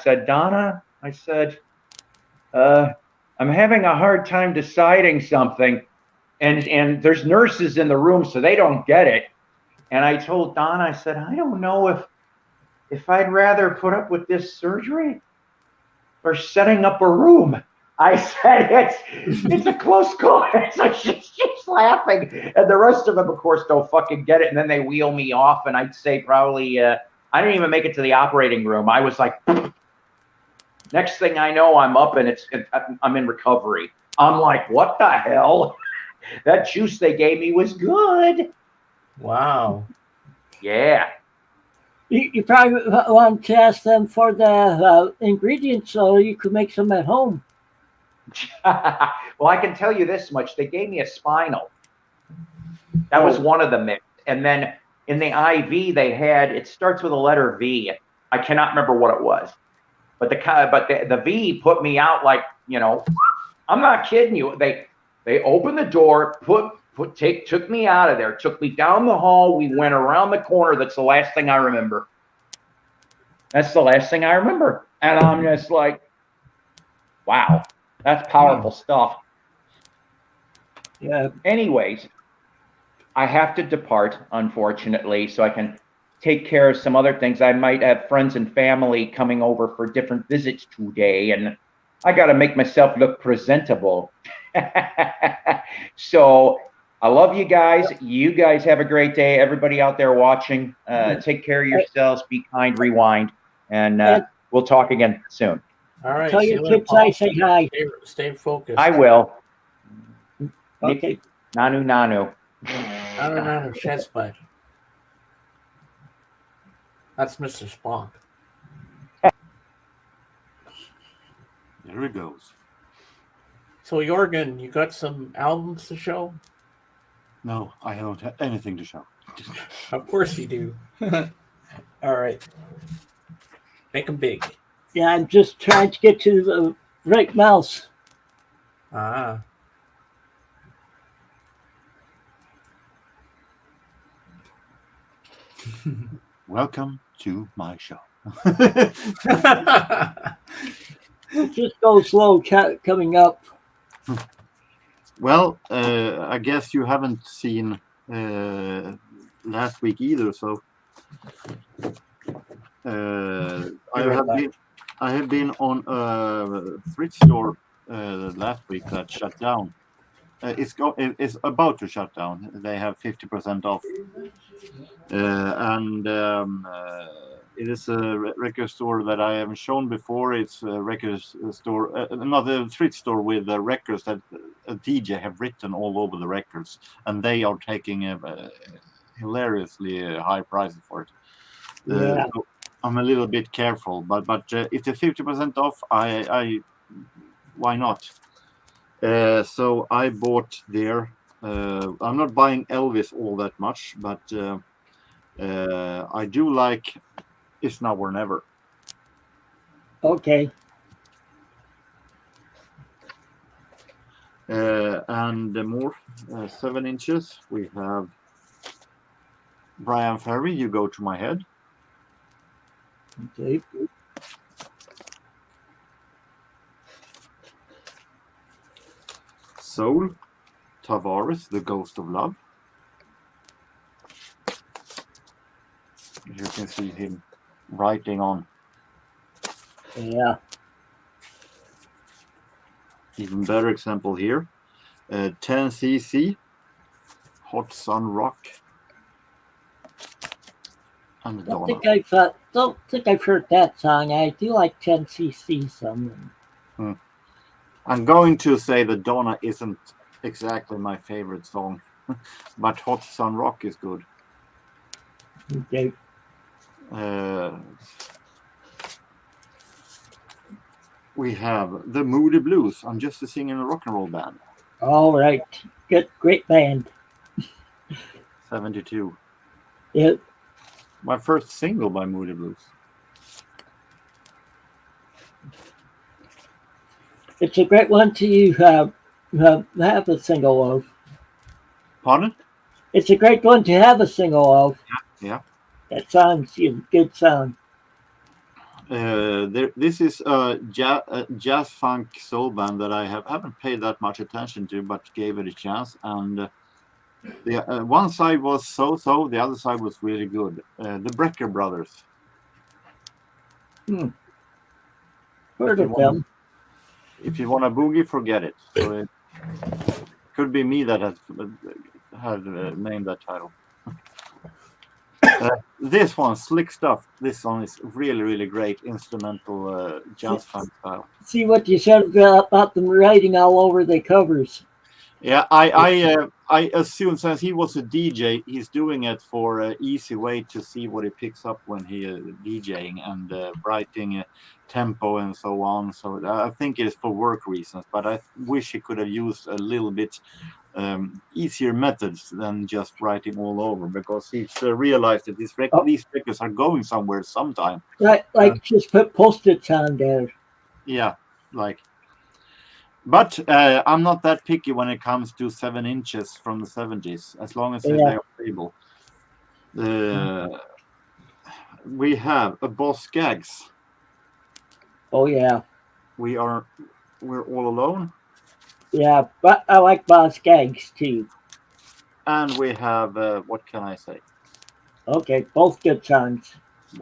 said, I'm having a hard time deciding something. And there's nurses in the room, so they don't get it. And I told Donna, I said, I don't know if I'd rather put up with this surgery or setting up a room. I said, it's a close call. So she's laughing. And the rest of them, of course, don't fucking get it. And then they wheel me off. And I'd say probably, I didn't even make it to the operating room. I was like, next thing I know, I'm up and I'm in recovery. I'm like, what the hell? That juice they gave me was good. Wow. Yeah. You probably want to ask them for the ingredients so you could make some at home. Well, I can tell you this much. They gave me a spinal. That was one of the mix. And then in the IV, they had, it starts with a letter V. I cannot remember what it was. But the V put me out like, I'm not kidding you. They opened the door, took me out of there, took me down the hall. We went around the corner. That's the last thing I remember. That's the last thing I remember. And I'm just like, wow, that's powerful stuff. Yeah. Anyways, I have to depart, unfortunately, so I can take care of some other things. I might have friends and family coming over for different visits today, and I got to make myself look presentable. So I love you guys. You guys have a great day. Everybody out there watching, take care of yourselves. Be kind, rewind, and we'll talk again soon. All right. Tell your kids I say hi. Stay focused. I will. Okay. Nanu. Nanu Chesbud. That's Mr. Spock. There it goes. So, Jorgen, you got some albums to show? No, I don't have anything to show. Of course you do. All right. Make them big. Yeah, I'm just trying to get to the right mouse. Ah. Welcome to my show. Just go slow coming up. Well, I guess you haven't seen last week either, so I have been on a thrift store last week that shut down. It's about to shut down. They have 50% off, and it is a record store that I haven't shown before. It's a record store, another thrift store with records that a DJ have written all over the records, and they are taking a hilariously high prices for it. Yeah. So I'm a little bit careful, but if they're 50% off, I why not? So I bought there. I'm not buying Elvis all that much, but I do like It's Now or Never. Okay. And more 7 inches. We have Brian Ferry, You Go to My Head. Okay. Soul, Tavares, The Ghost of Love. You can see him writing on. Yeah. Even better example here. 10cc, Hot Sun Rock. And Don't Donna. think I've heard that song. I do like 10cc some. I'm going to say that Donna isn't exactly my favorite song, but Hot Sun Rock is good. Okay. We have The Moody Blues. I'm just a singer in a rock and roll band. All right. Good. Great band. 72. Yeah. My first single by Moody Blues. It's a great one to have a single of. Pardon? It's a great one to have a single of. Yeah. That sounds good song. This is a jazz funk soul band that I haven't paid that much attention to, but gave it a chance. And the one side was so, the other side was really good. The Brecker Brothers. Heard of them. If you want a boogie, forget it. So it could be me that has named that title. This one, Slick Stuff. This song is really, really great instrumental jazz funk style. See what you said about them writing all over the covers. Yeah, I assume since he was a DJ, he's doing it for an easy way to see what he picks up when he is DJing and writing tempo and so on. So I think it is for work reasons, but I wish he could have used a little bit easier methods than just writing all over, because he's realized that these records are going somewhere sometime. Right, like just put post-its on there. Yeah, like. But I'm not that picky when it comes to 7 inches from the 70s, as long as they are stable. We have a Boss Gags. Oh yeah. We're all alone. Yeah, but I like Boss Gags too. And we have what can I say? Okay, both good songs.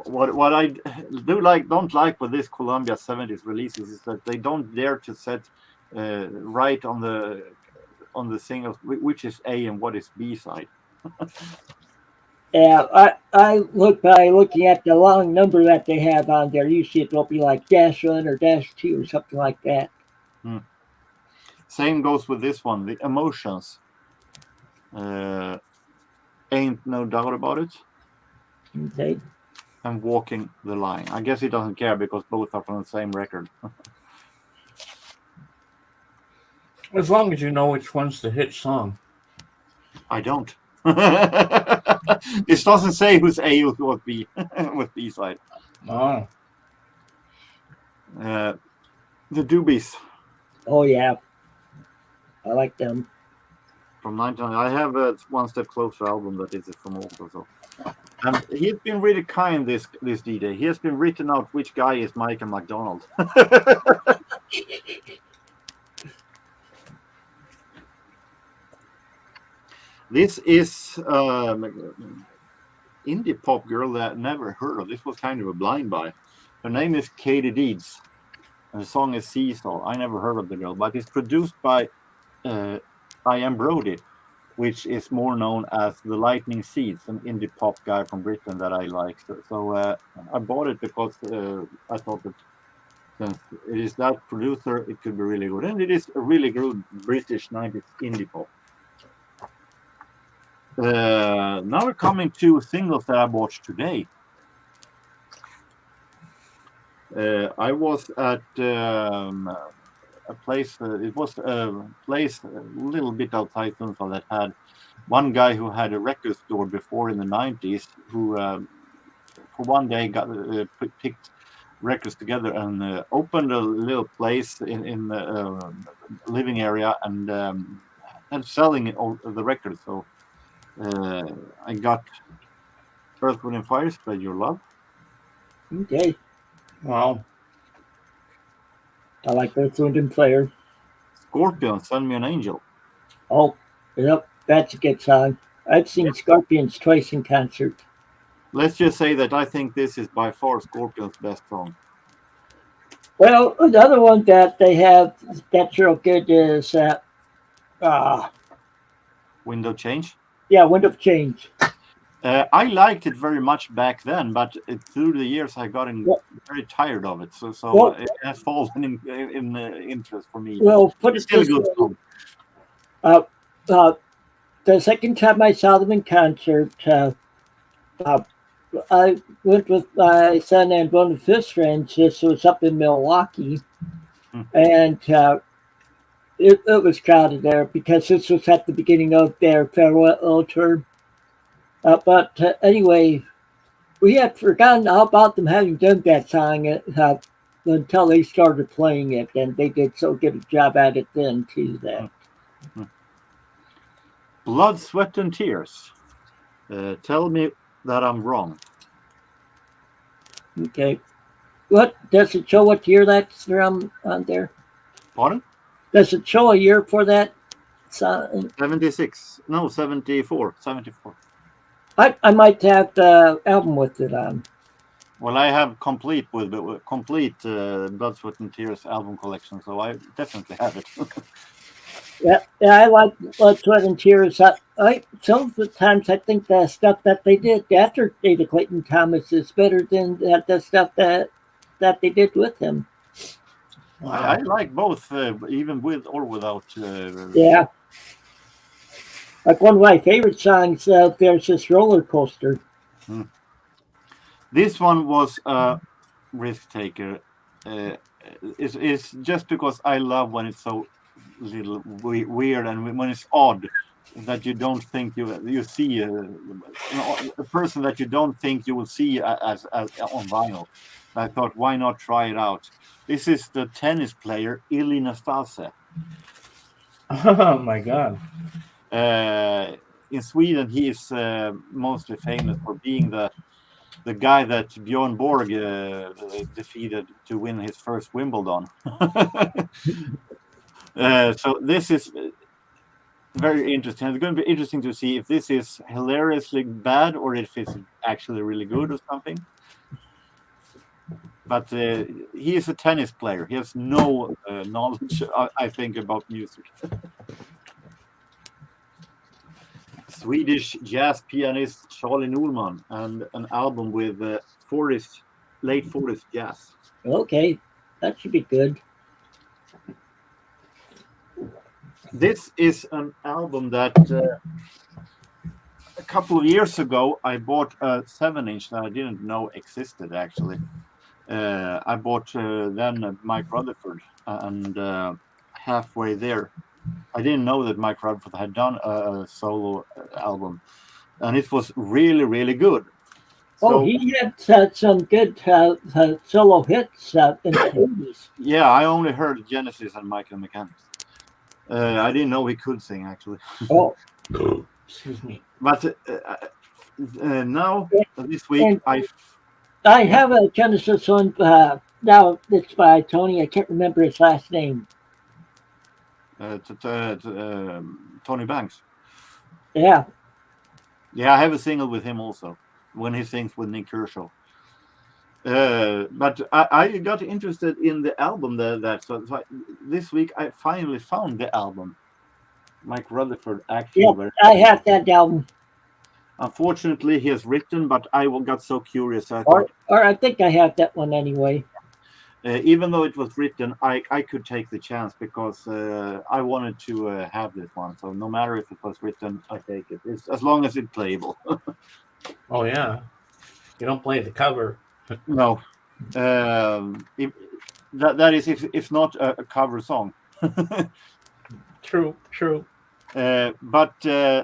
What I don't like with this Columbia 70s releases is that they don't dare to set right on the singles which is A and what is B side. Yeah, I look by looking at the long number that they have on there. Usually it'll be like -1 or -2 or something like that. Same goes with this one, the Emotions. Ain't No Doubt About It. Okay. And Walking the Line. I guess he doesn't care because both are from the same record. As long as you know which one's the hit song. I don't. This doesn't say who's A or who's B with B side. Oh. The Doobies. Oh yeah, I like them. From 1990. I have a One Step Closer album that is from also. So. And he's been really kind, this DJ. He has been written out which guy is Michael McDonald. This is indie pop girl that I never heard of. This was kind of a blind buy. Her name is Katie Deeds. And the song is Seesaw. I never heard of the girl, but it's produced by I Am Brody, which is more known as the Lightning Seeds, an indie pop guy from Britain that I like. So I bought it because I thought that since it is that producer, it could be really good. And it is a really good British 90s indie pop. Now we're coming to singles that I bought today. I was at a place. It was a place a little bit outside Sundsvall that had one guy who had a record store before in the 90s who for one day got picked records together and opened a little place in the living area and selling all the records. So I got Earth, Wind and Fire, Spread Your Love. Okay. Wow. I like Earth, Wind and Fire. Scorpion, Send Me an Angel. Oh, yep. That's a good song. I've seen Scorpions twice in concert. Let's just say that I think this is by far Scorpion's best song. Well, another one that they have that's real good is Window Change. yeah, Wind of Change. I liked it very much back then, but through the years I got very tired of it. So Well- it has fallen in interest for me. Well, put It's it still a this good way. song. The second time I saw them in concert, I went with my son and one of his friends. This was up in Milwaukee, and it was crowded there because this was at the beginning of their farewell tour. But anyway, we had forgotten all about them having done that song until they started playing it, and they did so good a job at it then too. That Blood, Sweat and Tears. Tell me that I'm wrong. okay. What does it show? What year that's from on there? Pardon? Does it show a year for that song? 76. No, 74. 74. I might have the album with it on. Well, I have complete Blood, Sweat and Tears album collection, so I definitely have it. Yeah, I like Blood, Sweat, and Tears. Some of the times I think the stuff that they did after David Clayton Thomas is better than the stuff that they did with him. I like both, even with or without. Yeah. Like one of my favorite songs, there's this Roller Coaster. This one was a risk taker. It's just because I love when it's so little weird and when it's odd that you don't think you see a person that you don't think you will see as on vinyl. I thought, why not try it out? This is the tennis player Ili Nastase. Oh my God. In Sweden, he is mostly famous for being the guy that Björn Borg defeated to win his first Wimbledon. So this is very interesting. It's going to be interesting to see if this is hilariously bad or if it's actually really good or something. But he is a tennis player. He has no knowledge, I think, about music. Swedish jazz pianist Charlie Norman and an album with late 40s jazz. Okay, that should be good. This is an album that a couple of years ago I bought a 7-inch that I didn't know existed actually. I bought then Mike Rutherford and halfway there I didn't know that Mike Rutherford had done a solo album, and it was really, really good. So, he had some good solo hits in the 80s. Yeah, I only heard Genesis and Michael Mechanics. I didn't know he could sing, actually. Oh, excuse me. But now, this week, I have a Genesis one. Now it's by Tony. I can't remember his last name. Tony Banks. Yeah. Yeah, I have a single with him also when he sings with Nick Kershaw. But I got interested in the album so this week I finally found the album. Mike Rutherford actually. Yeah, I have that album. Unfortunately, he has written, but I got so curious. Or I think I have that one anyway. Even though it was written, I could take the chance because I wanted to have this one. So no matter if it was written, I take it. It's as long as it's playable. Oh yeah, you don't play the cover. No. If, that is if not a cover song. True. But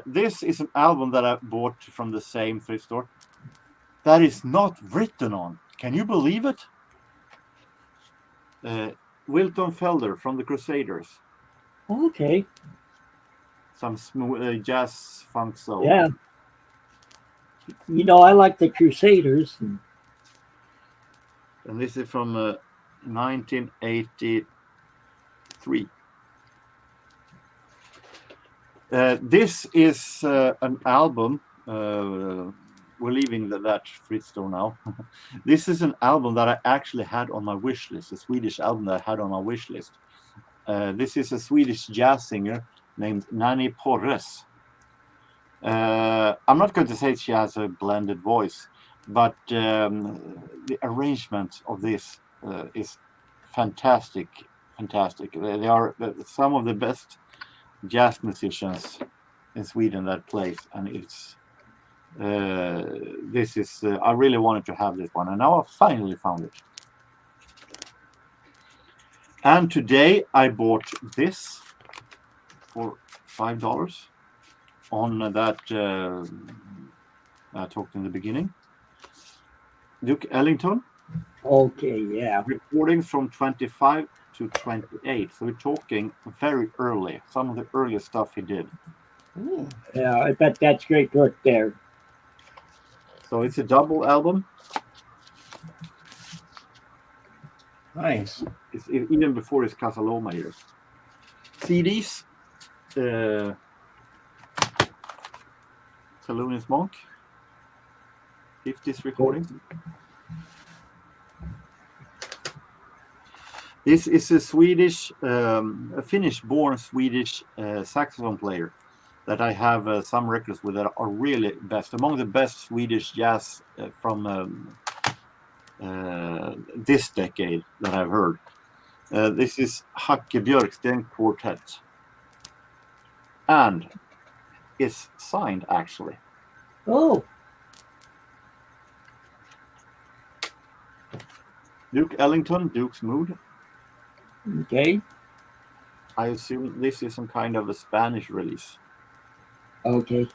this is an album that I bought from the same thrift store that is not written on. Can you believe it? Wilton Felder from the Crusaders. Okay. Some smooth jazz funk soul. Yeah. You know, I like the Crusaders. And this is from 1983. This is an album. We're leaving that thrift store now. This is an album that I actually had on my wish list, a Swedish album that I had on my wish list. This is a Swedish jazz singer named Nanny Porres. I'm not going to say she has a blended voice, but the arrangement of this is fantastic. They are some of the best jazz musicians in Sweden that plays, and it's this is I really wanted to have this one, and now I finally found it. And today I bought this for $5 on that I talked in the beginning. Duke Ellington. Okay, yeah. Recording from 25 to 28. So we're talking very early. Some of the earliest stuff he did. Ooh. Yeah, I bet that's great work there. So it's a double album. Nice. It's even before his Casaloma years. CDs. Thelonious Monk. 50s recordings. This is a Swedish, a Finnish-born Swedish saxophone player that I have some records with that are really best. Among the best Swedish jazz from this decade that I've heard. This is Hacke Björksten Quartet. And it's signed, actually. Oh, Duke Ellington, Duke's Mood. okay. I assume this is some kind of a Spanish release. Okay.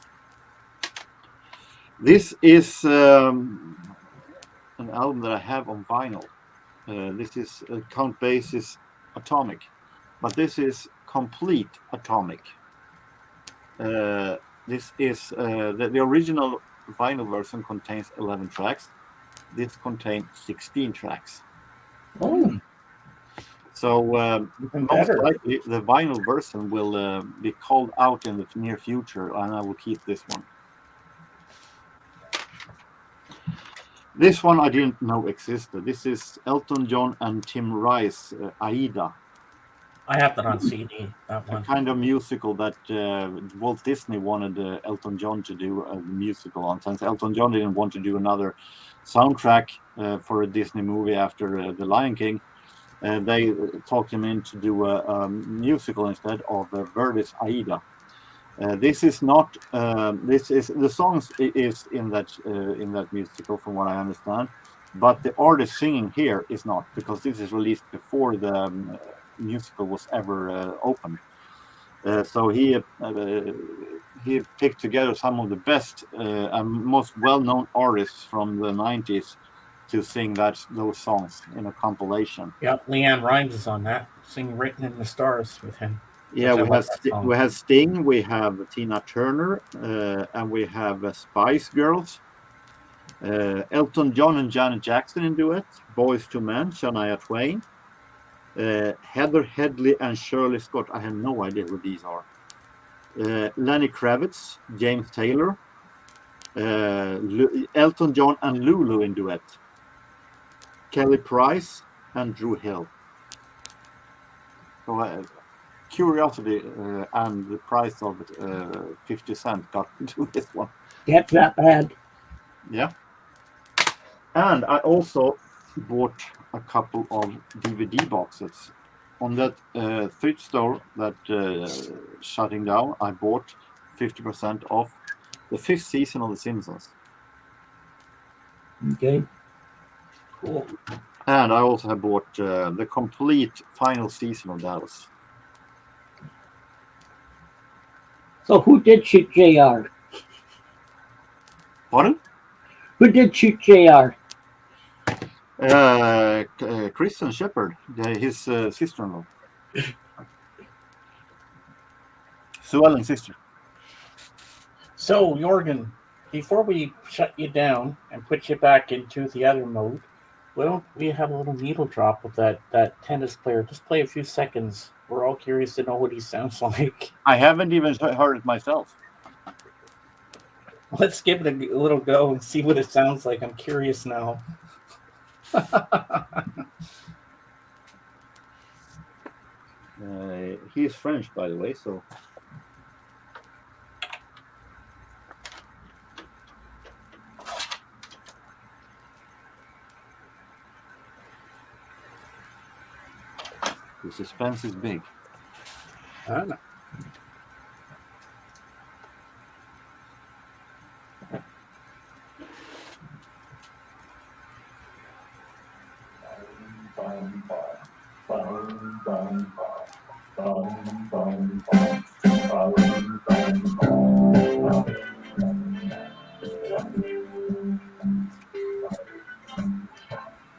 This is an album that I have on vinyl. This is Count Basie's Atomic, but this is Complete Atomic. This is the original vinyl version contains 11 tracks. This contains 16 tracks. Oh, So Even most better. likely the vinyl version will be called out in the near future, and I will keep this one. This one I didn't know existed. This is Elton John and Tim Rice, Aida. I have that on CD. That A one. kind of musical that Walt Disney wanted Elton John to do a musical on. Since Elton John didn't want to do another soundtrack for a Disney movie after The Lion King, they talked him in to do a musical instead of Verdi's Aida. This is not. This is the songs is in that musical, from what I understand, but the artist singing here is not, because this is released before the musical was ever opened. So he picked together some of the best and most well-known artists from the 90s to sing those songs in a compilation. Yep, Leanne Rimes is on that. Sing Written in the Stars with him. Yeah, I we love have that song. we have Sting, we have Tina Turner, and we have Spice Girls, Elton John and Janet Jackson in duet, Boys to Men, Shania Twain, Heather Headley and Shirley Scott. I have no idea who these are. Lenny Kravitz, James Taylor, Elton John and Lulu in duet, Kelly Price and Drew Hill. So curiosity and the price of 50 cents got into this one. that's not bad. Yeah. And I also bought a couple of DVD boxes. On that thrift store that shutting down, I bought 50% off the 5th season of The Simpsons. Okay. Cool. And I also have bought the complete final season of Dallas. So who did shoot JR? Pardon? Who did shoot JR? Kristen Shepard, his sister-in-law. Sue Ellen's sister. So, Jorgen, before we shut you down and put you back into the other mode, why don't we have a little needle drop of that tennis player? Just play a few seconds. We're all curious to know what he sounds like. I haven't even heard it myself. Let's give it a little go and see what it sounds like. I'm curious now. He's French, by the way, so. The suspense is big. I don't know.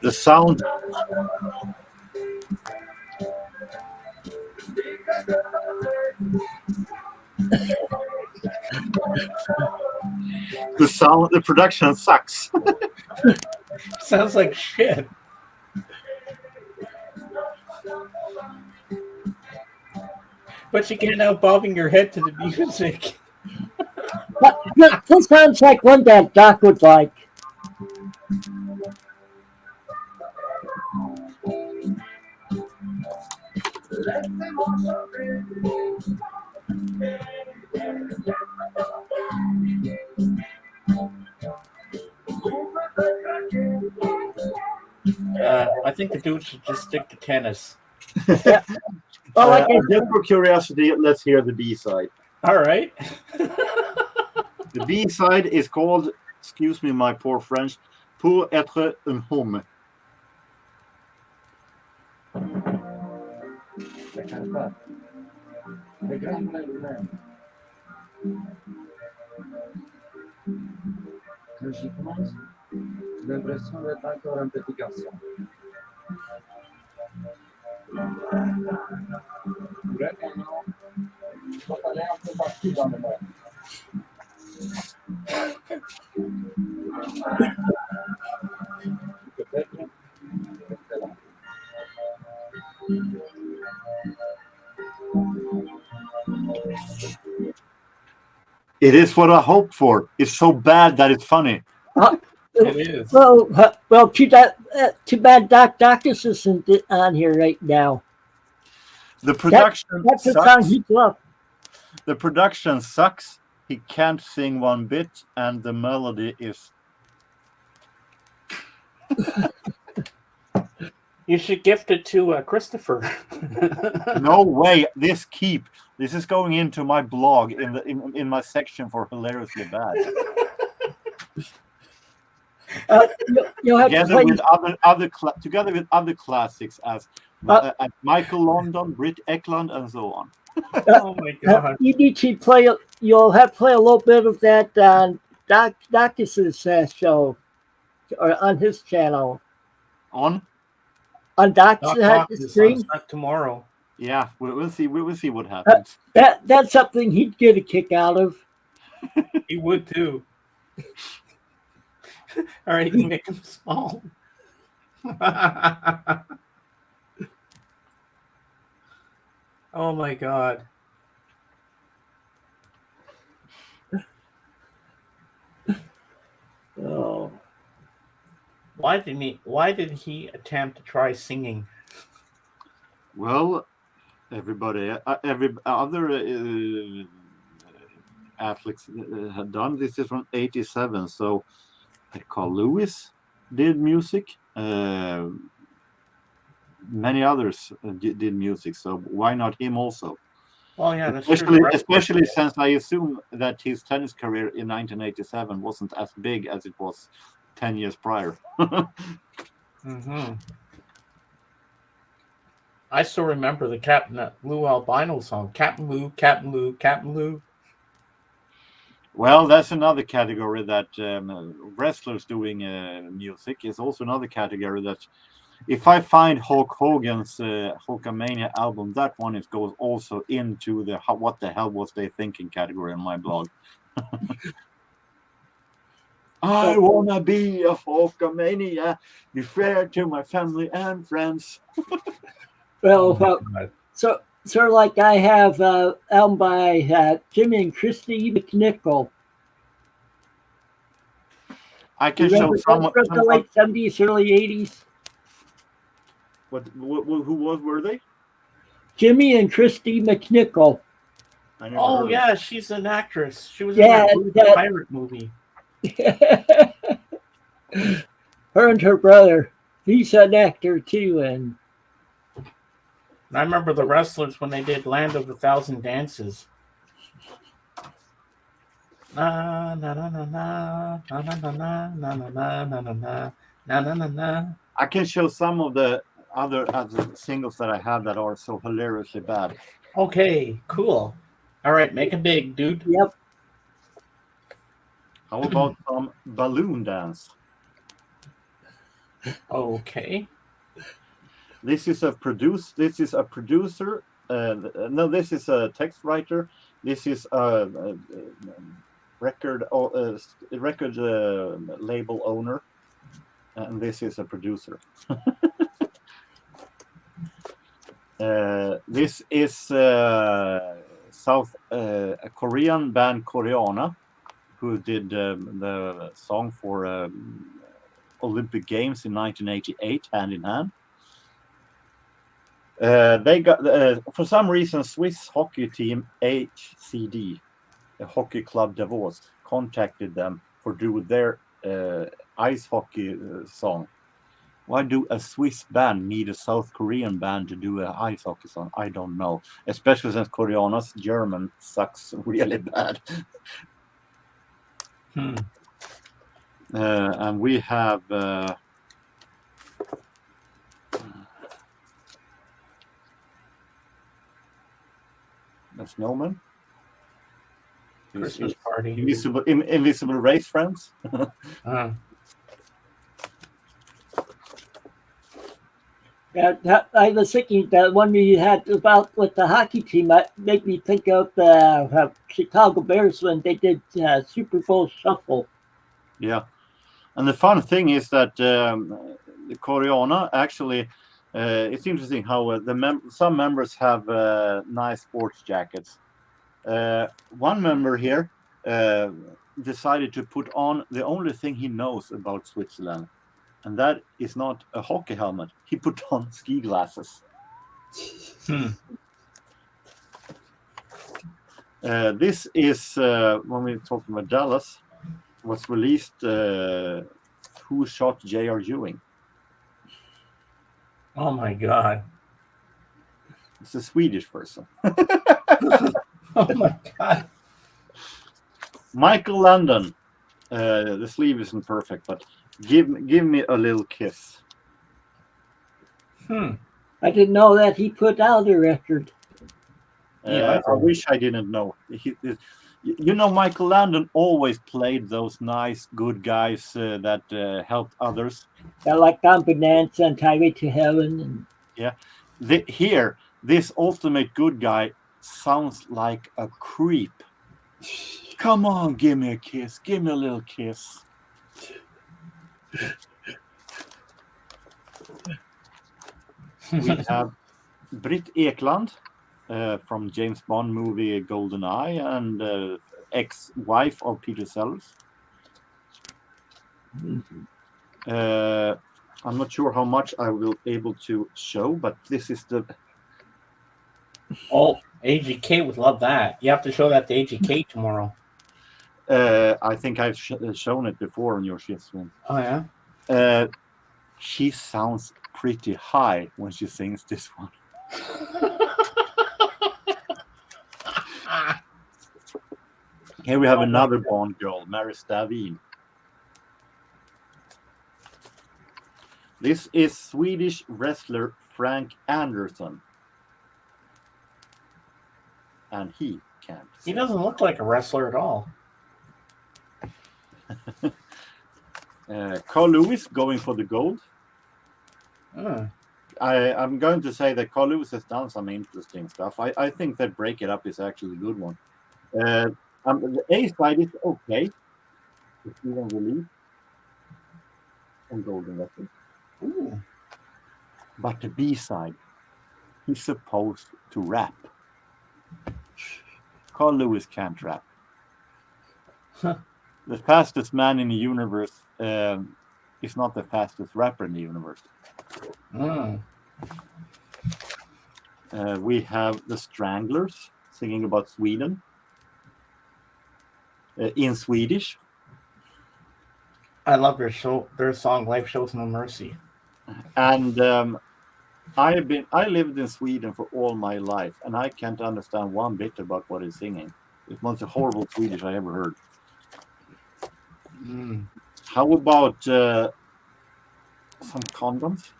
The sound. The production sucks. Sounds like shit. But you can't help bobbing your head to the music. This sounds like one that Doc would like. I think the dude should just stick to tennis. Well, like I Just for curiosity, let's hear the B-side. All right. The B-side is called, excuse me, my poor French, Pour être un homme. Quand j'y pense, j'ai l'impression d'être encore un petit garçon. Vraiment, il faut aller un peu partout dans le monde. Peut-être rester là. It is what I hoped for. It's so bad that it's funny. It is. well, too bad Doc isn't on here right now. The production That's the song sucks. he'd love. The production sucks. He can't sing one bit, and the melody is. You should gift it to Christopher. No way. This is going into my blog in my section for hilariously bad. You'll have to play. Together with other classics as Michael London, Britt Ekland, and so on. Oh my god! You need to play. You'll have to play a little bit of that on Doc's show, or on his channel. On Doc's Doc stream. is not tomorrow. Yeah, we'll see. We'll see what happens. That's something he'd get a kick out of. He would too. All right, you make him small. Oh my god. Oh. Why did he attempt to try singing? Well, every other athletes had done this. Is from '87, so Carl Lewis did music. Many others did music, so why not him also? Well, yeah, that's Especially since I assume that his tennis career in 1987 wasn't as big as it was 10 years prior. Mm-hmm. I still remember the Captain Lou Albino song, Captain Lou, Captain Lou, Captain Lou. Well, that's another category that wrestlers doing music is also another category that if I find Hulk Hogan's Hulkamania album, that one it goes also into the what the hell was they thinking category on my blog. I wanna be a Hulkamania, be fair to my family and friends. Well, God. so sort of like I have album by Jimmy and Christy McNichol. I You can show remember some. from the late 70s, early 80s? Who were they? Jimmy and Christy McNichol. I never Oh heard yeah, she's an actress. She was Yeah, in that movie, the pirate movie. Her and her brother. He's an actor too, and And I remember the wrestlers when they did Land of a Thousand Dances. Na na na na na na na na na na na na na na na na na na. I can show some of the other singles that I have that are so hilariously bad. Okay, cool. All right, make it big, dude. yep. How about some balloon dance? Okay. This is a producer. No, this is a text writer. This is a record label owner, and this is a producer. This is South Korean band Koreana, who did the song for Olympic Games in 1988, Hand in Hand. They got for some reason Swiss hockey team HCD, a hockey club Davos, contacted them for do their ice hockey song. Why do a Swiss band need a South Korean band to do an ice hockey song? I don't know. Especially since Koreana's German sucks really bad. And we have a snowman. Christmas party. Invisible race friends. I was thinking that one you had about with the hockey team made me think of the Chicago Bears when they did Super Bowl Shuffle. Yeah, and the fun thing is that the Koreana actually, it's interesting how some members have nice sports jackets. One member here decided to put on the only thing he knows about Switzerland, and that is not a hockey helmet. He put on ski glasses. This is when we're talking about Dallas. Was released. Who shot J.R. Ewing? Oh my God. It's a Swedish person. Oh my God. Michael Landon. The sleeve isn't perfect, but give me a little kiss. I didn't know that he put out a record. I wish I didn't know. You know, Michael Landon always played those nice, good guys that helped others. Yeah, like Don Bonanza and Highway to Heaven. And yeah, here, this ultimate good guy sounds like a creep. Come on, give me a kiss. Give me a little kiss. We have Britt Ekland from James Bond movie GoldenEye and ex-wife of Peter Sellers. I'm not sure how much I will be able to show, but this is the... Oh, AGK would love that. You have to show that to AGK tomorrow. I think I've shown it before on your shift swing. Oh, yeah? She sounds pretty high when she sings this one. Here we have another Bond girl, Mary Stavine. This is Swedish wrestler Frank Anderson. And he can't He sing. doesn't look like a wrestler at all. Carl Lewis going for the gold. Hmm. I'm going to say that Carl Lewis has done some interesting stuff. I think that Break It Up is actually a good one. The A side is okay. It's even released on Golden Record. Ooh. But the B side, he's supposed to rap. Carl Lewis can't rap. Huh. The fastest man in the universe is not the fastest rapper in the universe. Hmm. We have the Stranglers singing about Sweden in Swedish. I love their song "Life Shows No Mercy." And I lived in Sweden for all my life, and I can't understand one bit about what he's singing. It was the horrible Swedish I ever heard. Hmm. How about some condoms?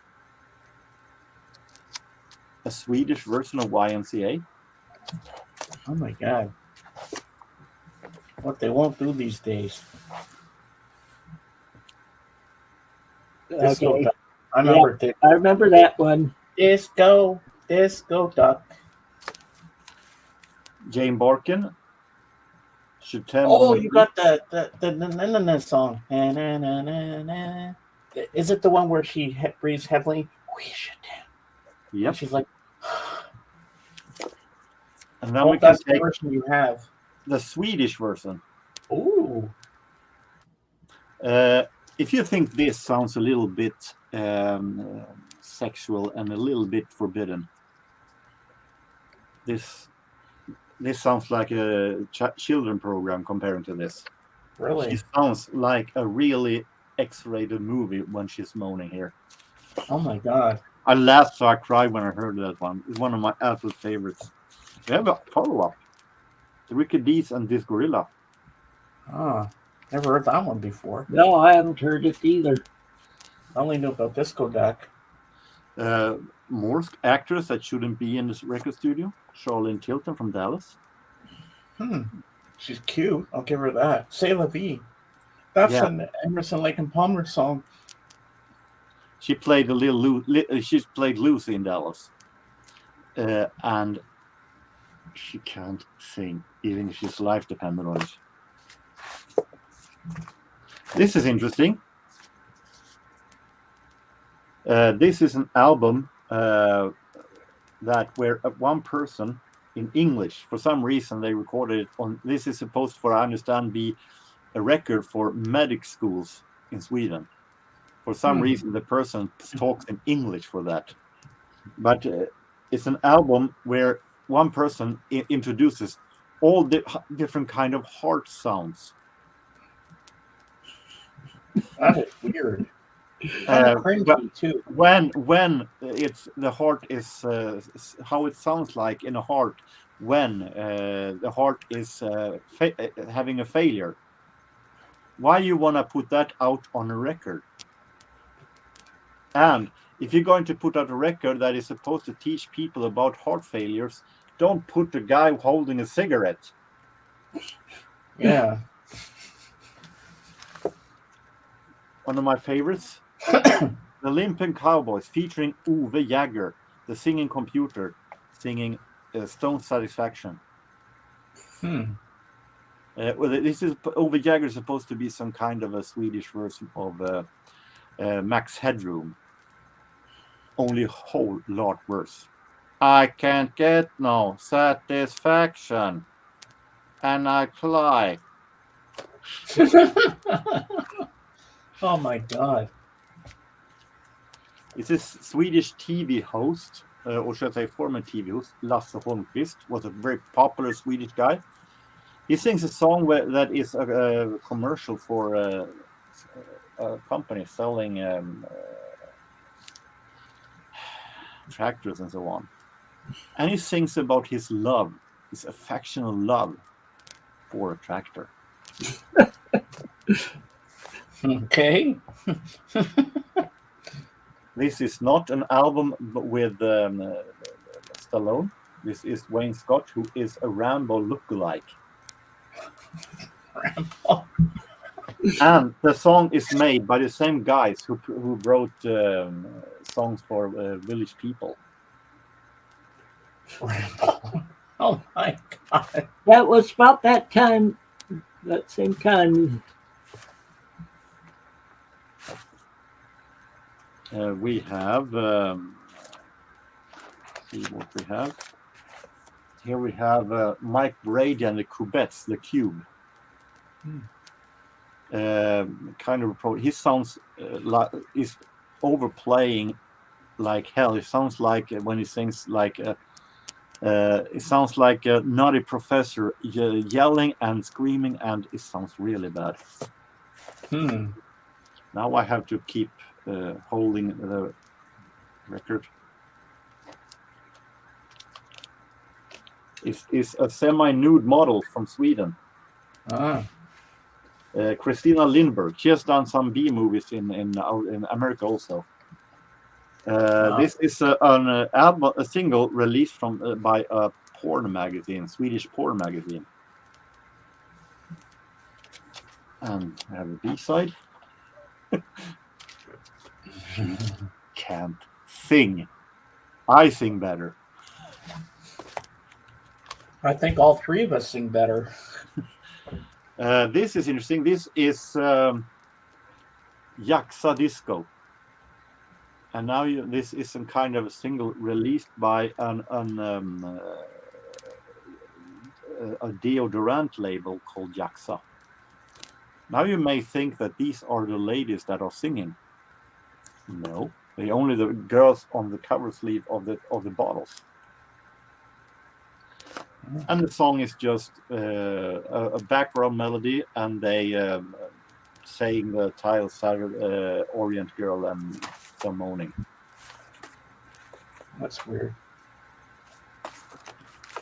A Swedish version of YMCA? Oh my god! What they won't do these days. Disco Okay, Duck. I remember I remember that one. Disco Duck. Jane Barkin. Oh, you got the song. Na, na, na, na, na. Is it the one where she breathes heavily? We should. Yep. And she's like, And then well, we can that's the take version you have. the Swedish version. Ooh. If you think this sounds a little bit sexual and a little bit forbidden, this sounds like a children program comparing to this. Really? She sounds like a really X-rated movie when she's moaning here. Oh my god. I laughed so I cried when I heard that one. It's one of my absolute favorites. We have a follow-up. The Ricky D's and this Gorilla. Ah, never heard that one before. No, I haven't heard it either. I only knew about Disco Duck. More actress that shouldn't be in this record studio. Charlene Tilton from Dallas. She's cute. I'll give her that. C'est la vie. That's Yeah. an Emerson, Lake and Palmer song. She played she's played Lucy in Dallas, and she can't sing, even if she's life dependent on it. This is interesting. This is an album that where one person in English, for some reason, they recorded it on. This is supposed, for I understand, be a record for medic schools in Sweden. For some reason, the person talks in English for that. But it's an album where one person introduces all the different kind of heart sounds. That is weird. Kind of cringy too. When it's the heart is how it sounds like in a heart when the heart is having a failure. Why you want to put that out on a record? And if you're going to put out a record that is supposed to teach people about heart failures, don't put the guy holding a cigarette. Yeah. One of my favorites, The Limping Cowboys, featuring Ove Jagger, the singing computer, singing Stone Satisfaction. Well, this is Ove Jagger is supposed to be some kind of a Swedish version of Max Headroom, only a whole lot worse. I can't get no satisfaction, and I fly. Oh my god. It's a Swedish TV host, or should I say former TV host, Lasse Holmqvist, was a very popular Swedish guy. He sings a song that is a commercial for a company selling tractors and so on. And he sings about his love, his affectional love for a tractor. Okay. This is not an album with Stallone. This is Wayne Scott, who is a Rambo lookalike. Rambo. And the song is made by the same guys who wrote songs for Village People. Rambo. Oh my God. That was about that time, that same time. We have, see what we have. Here we have Mike Brady and the Cubettes, the Cube. Kind of he sounds like he's overplaying like hell. It sounds like when he sings like it sounds like a nutty professor yelling and screaming, and it sounds really bad. Now I have to keep holding the record. Is a semi-nude model from Sweden. Christina Lindberg. She has done some B movies in America also. This is an album, a single released from by a porn magazine, Swedish porn magazine. And I have a B side. She can't sing. I sing better. I think all three of us sing better. This is interesting. This is Jaxa Disco. And now this is some kind of a single released by a deodorant label called Jaxa. Now you may think that these are the ladies that are singing. No, they're only the girls on the cover sleeve of the bottles. And the song is just a background melody, and they saying the title Orient Girl and some moaning. That's weird.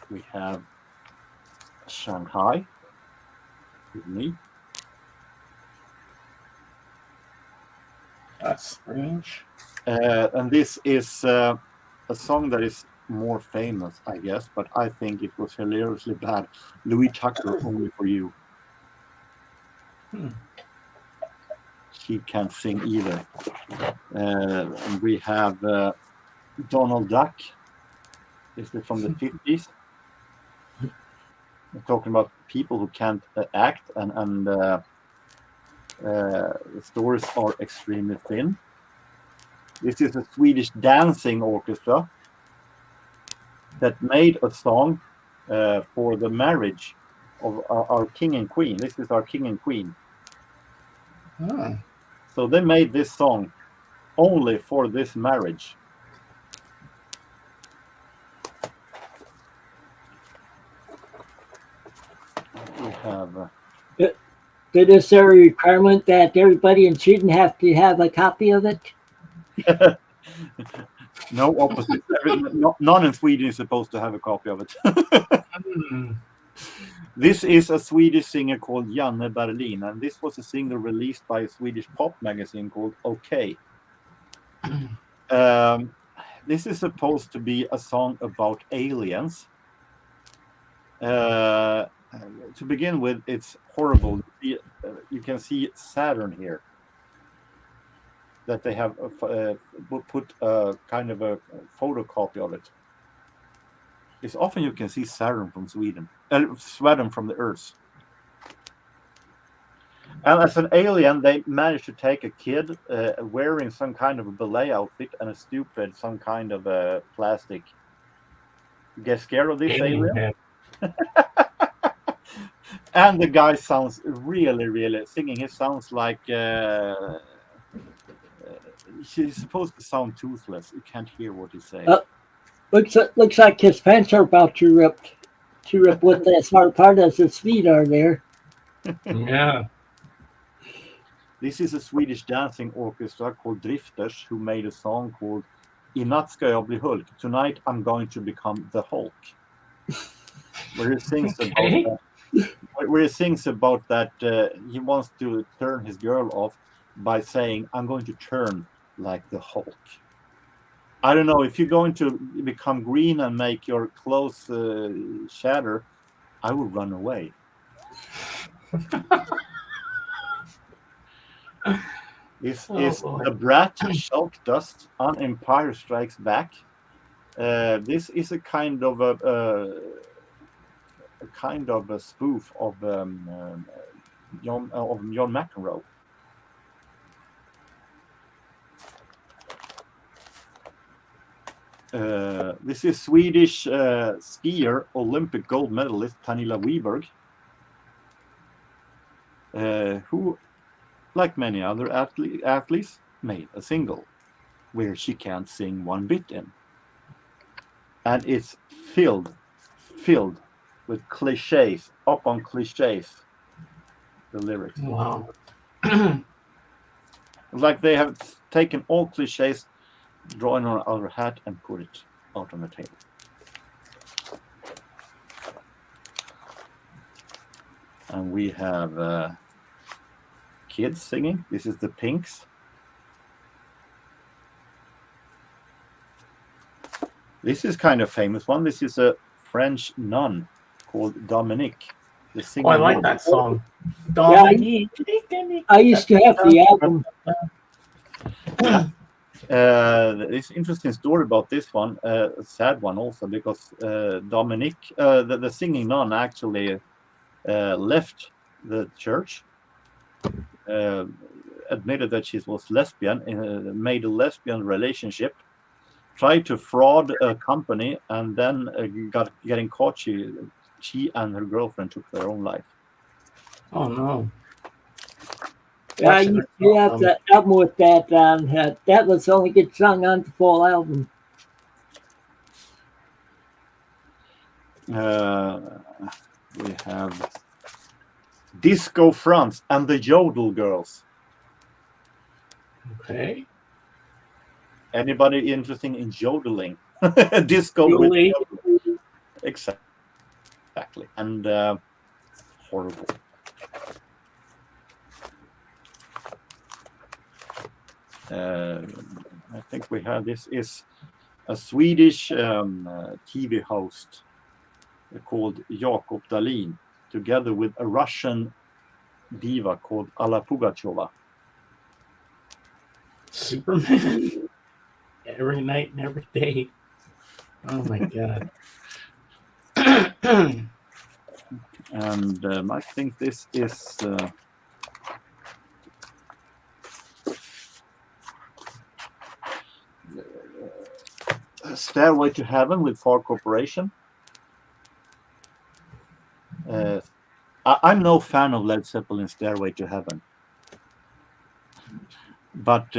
We have Shanghai with me. That's strange. And this is a song that is more famous, I guess, but I think it was hilariously bad. Louis Tucker, Only for You. She can't sing either. And we have Donald Duck. This is from the 50s. We're talking about people who can't act, and the stories are extremely thin. This is a Swedish dancing orchestra that made a song for the marriage of our king and queen. This is our king and queen. So they made this song only for this marriage. We have. Is there a requirement that everybody in Sweden have to have a copy of it? No, opposite. None in Sweden is supposed to have a copy of it. This is a Swedish singer called Janne Berlin, and this was a single released by a Swedish pop magazine called OK. This is supposed to be a song about aliens. To begin with, it's horrible. You can see Saturn here. That they have put a kind of a photocopy of it. It's often you can see Saturn from Sweden, Sweden from the Earth. And as an alien, they managed to take a kid wearing some kind of a ballet outfit and a stupid, some kind of a plastic. You get scared of this alien? And the guy sounds really, really singing. He sounds like he's supposed to sound toothless. You can't hear what he's saying. Looks like his pants are about to rip with as hard part as his feet are there. Yeah. This is a Swedish dancing orchestra called Drifters who made a song called I natt ska jag bli Hulk. Tonight I'm going to become the Hulk. Where he sings about that he wants to turn his girl off by saying, I'm going to turn like the Hulk. I don't know if you're going to become green and make your clothes shatter. I would run away. This is boy. the Brat Shulk Dust on Empire Strikes Back. This is a kind of a spoof of John McEnroe. This is Swedish skier, Olympic gold medalist Pernilla Wiberg, who, like many other athletes, made a single where she can't sing one bit in. And it's filled with cliches, upon cliches, the lyrics. Wow. Like they have taken all cliches, drawn on our hat, and put it out on the table. And we have kids singing. This is the Pinks. This is kind of famous one. This is a French nun called Dominique. The singer. Oh, I like that song. Yeah, I used to have the album. It's interesting story about this one, a sad one also, because Dominique, the singing nun, actually left the church, admitted that she was lesbian, made a lesbian relationship, tried to fraud a company, and then getting caught. She and her girlfriend took their own life. Oh no. Yeah, I used to have the album with that on. That was the only good song on the full album. We have Disco France and the Yodel Girls. Okay. Anybody interested in yodeling? Disco Really? with yodel. Exactly. And horrible. I think we have this is a Swedish TV host called Jakob Dahlin, together with a Russian diva called Alla Pugacheva. Superman. Every night and every day. Oh my god. And I think this is Stairway to Heaven with Far Corporation. I'm no fan of Led Zeppelin's Stairway to Heaven. But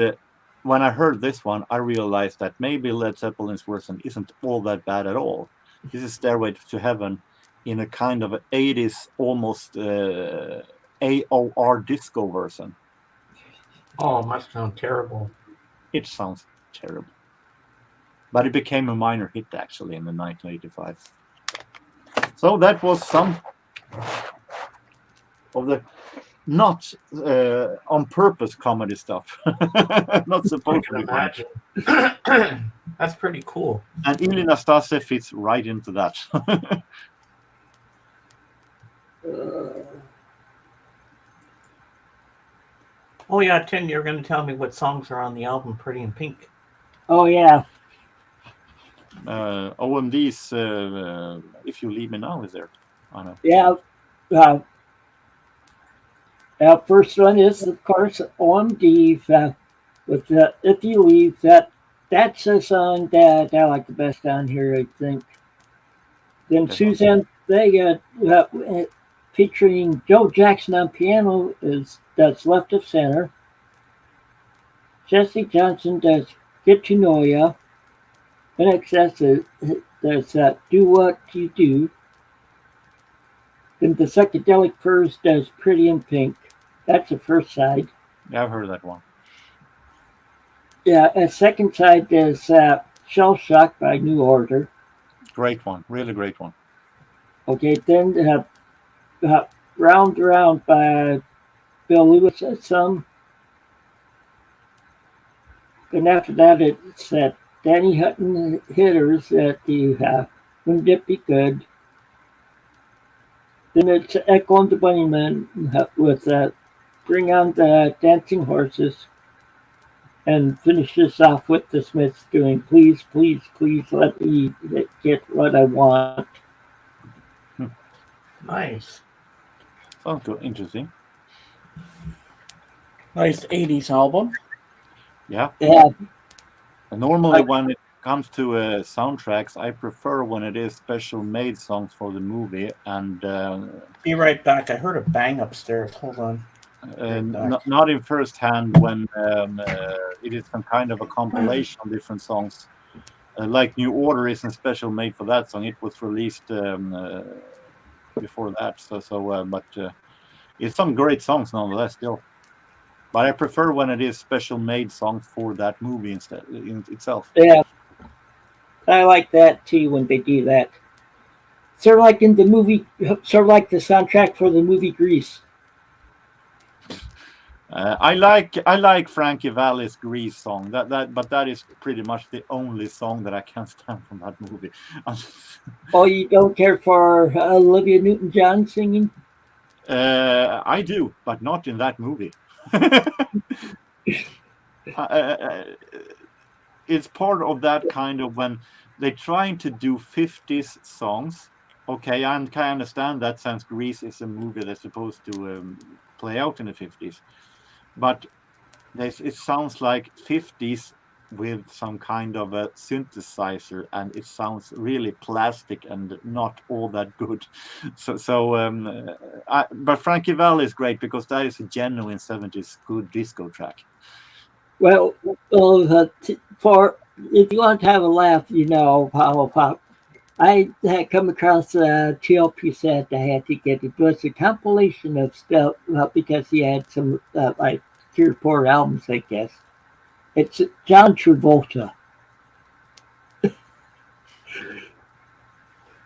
when I heard this one, I realized that maybe Led Zeppelin's version isn't all that bad at all. This is Stairway to Heaven in a kind of 80s, almost AOR disco version. Oh, it must sound terrible. It sounds terrible. But it became a minor hit, actually, in the 1985. So that was some of the not on purpose comedy stuff. Not supposed to be imagine. That's pretty cool. And Ili Nastase fits right into that. Oh yeah, Tim, you're going to tell me what songs are on the album Pretty in Pink. Oh yeah. OMD's If You Leave Me Now is there. I know. Yeah. First one is, of course, OMD with If You Leave. That's a song that I like the best on here, I think. Then Suzanne Vega, featuring Joe Jackson on piano, does Left of Center. Jesse Johnson does Get to Know Ya. NXS does Do What You Do. Then the Psychedelic Furs does Pretty in Pink. That's the first side. Yeah, I've heard that one. Yeah, a second side is Shell Shock by New Order. Great one. Really great one. Okay, then Round Around by Bill Lewis. And after that, it's that Danny Hutton hitters that you have. Wouldn't it be good? Then it's Echo and the Bunnymen with Bring on the Dancing Horses, and finishes off with the Smiths doing Please, Please, Please Let Me Get What I Want. Nice. Sounds good. Interesting. Nice 80s album. Yeah. Yeah, And normally, when it comes to soundtracks, I prefer when it is special made songs for the movie, and Be right back. I heard a bang upstairs. Hold on. not in first hand when it is some kind of a compilation of different songs. Like New Order isn't special made for that song; it was released before that. But it's some great songs nonetheless still. But I prefer when it is special made songs for that movie instead in itself. yeah. I like that too when they do that. Sort of like in the movie, sort of like the soundtrack for the movie Grease. I like Frankie Valli's Grease song. But that is pretty much the only song that I can stand from that movie. Oh, you don't care for Olivia Newton-John singing? I do, but not in that movie. It's part of that kind of when they're trying to do 50s songs. Okay, I can understand that since Grease is a movie that's supposed to play out in the 50s. But it sounds like 50s with some kind of a synthesizer, and it sounds really plastic and not all that good. But Frankie Valli is great because that is a genuine 70s good disco track. Well, for if you want to have a laugh, you know how I had come across a TLP set I had to get. It was a compilation of stuff because he had some like 3 or 4 albums, I guess. It's John Travolta.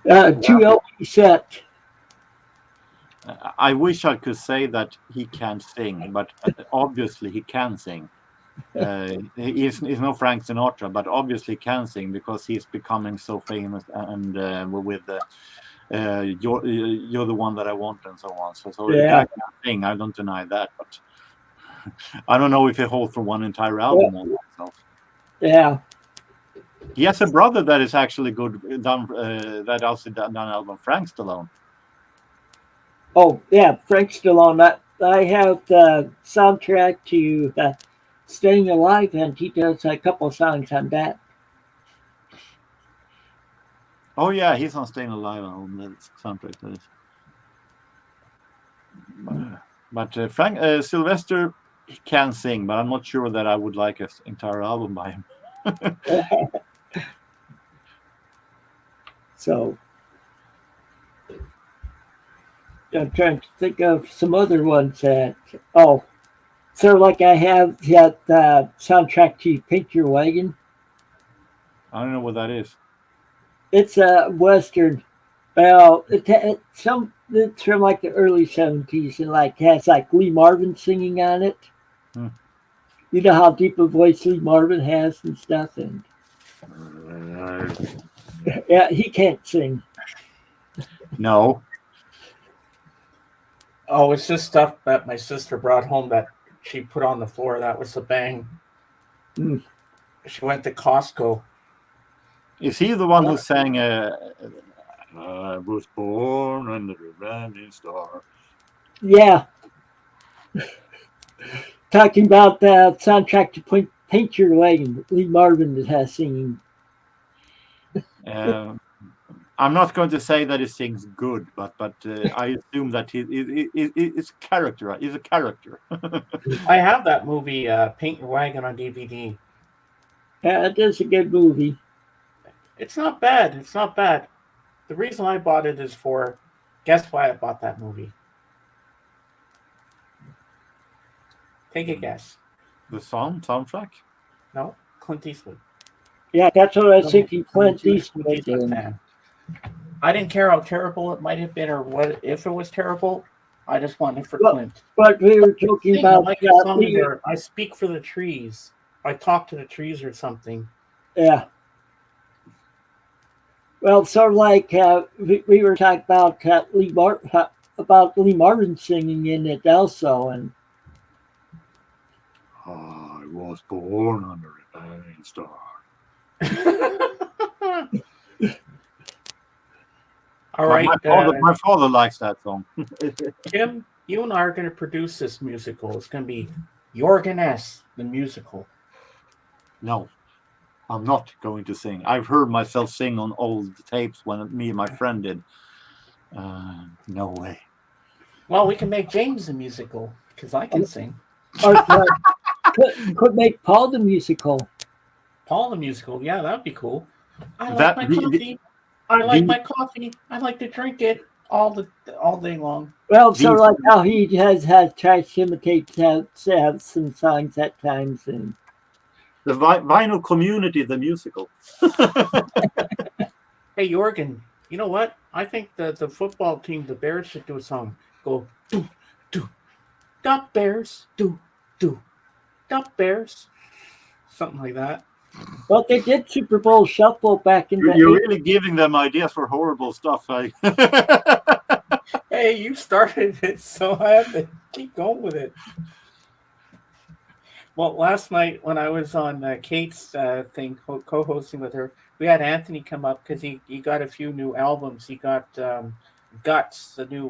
2 LP set. I wish I could say that he can't sing, but obviously he can sing. He's no Frank Sinatra, but obviously can sing because he's becoming so famous and with you're the one that I want and so on. So the Yeah. guy can sing. I don't deny that, but I don't know if he holds for one entire album on himself. Yeah. He has a brother that is actually good. That also done album, Frank Stallone. Oh, yeah, Frank Stallone. I have the soundtrack to Staying Alive, and he does a couple songs on that. Oh yeah, he's on Staying Alive on the soundtrack. That is. But Frank Sylvester can sing, but I'm not sure that I would like an entire album by him. So I'm trying to think of some other ones that sort of like I have the soundtrack to Paint Your Wagon. I don't know what that is. It's a western. Well, it's from like the early '70s, and like has like Lee Marvin singing on it. Hmm. You know how deep a voice Lee Marvin has and stuff, and yeah, he can't sing. No. Oh, it's just stuff that my sister brought home that she put on the floor. That was the bang. Mm. She went to Costco. Is he the one who sang I was born under a branding star? Yeah. Talking about the soundtrack to Paint Your Wagon, Lee Marvin has singing. I'm not going to say that he sings good, but I assume that it's character. He's a character. I have that movie, Paint Your Wagon, on DVD. Yeah, it is a good movie. It's not bad. It's not bad. The reason I bought it is for, guess why I bought that movie? Take a guess. The soundtrack? No, Clint Eastwood. Yeah, that's what I was thinking. Clint Clint Eastwood. Eastwood fan. I didn't care how terrible it might have been or what if it was terrible. I just wanted it for Clint. But we were joking about I speak for the trees. I talk to the trees or something. Yeah. Well, sort of like we were talking about Lee Martin singing in it also, and I was born under a dying star. All right, My father likes that song. Tim, you and I are going to produce this musical. It's going to be Jorgen S. the musical. No, I'm not going to sing. I've heard myself sing on old tapes when me and my friend did. No way. Well, we can make James the musical because I can sing. or could make Paul the musical. Paul the musical, yeah, that'd be cool. I like That my the- coffee. I like my coffee. I like to drink it all day long. Well, sort of These- like how he has tried to imitate some songs at times, and The vinyl community, the musical. Hey, Jorgen, you know what? I think the football team, the Bears, should do a song. Go, do, do, duck Bears, do, duck Bears. Something like that. well, they did Super Bowl Shuffle back in the You're 80s. really giving them ideas for horrible stuff. Like Hey, you started it, so I have to keep going with it. Well, last night when I was on Kate's thing, co-hosting with her, we had Anthony come up because he got a few new albums. He got Guts, the new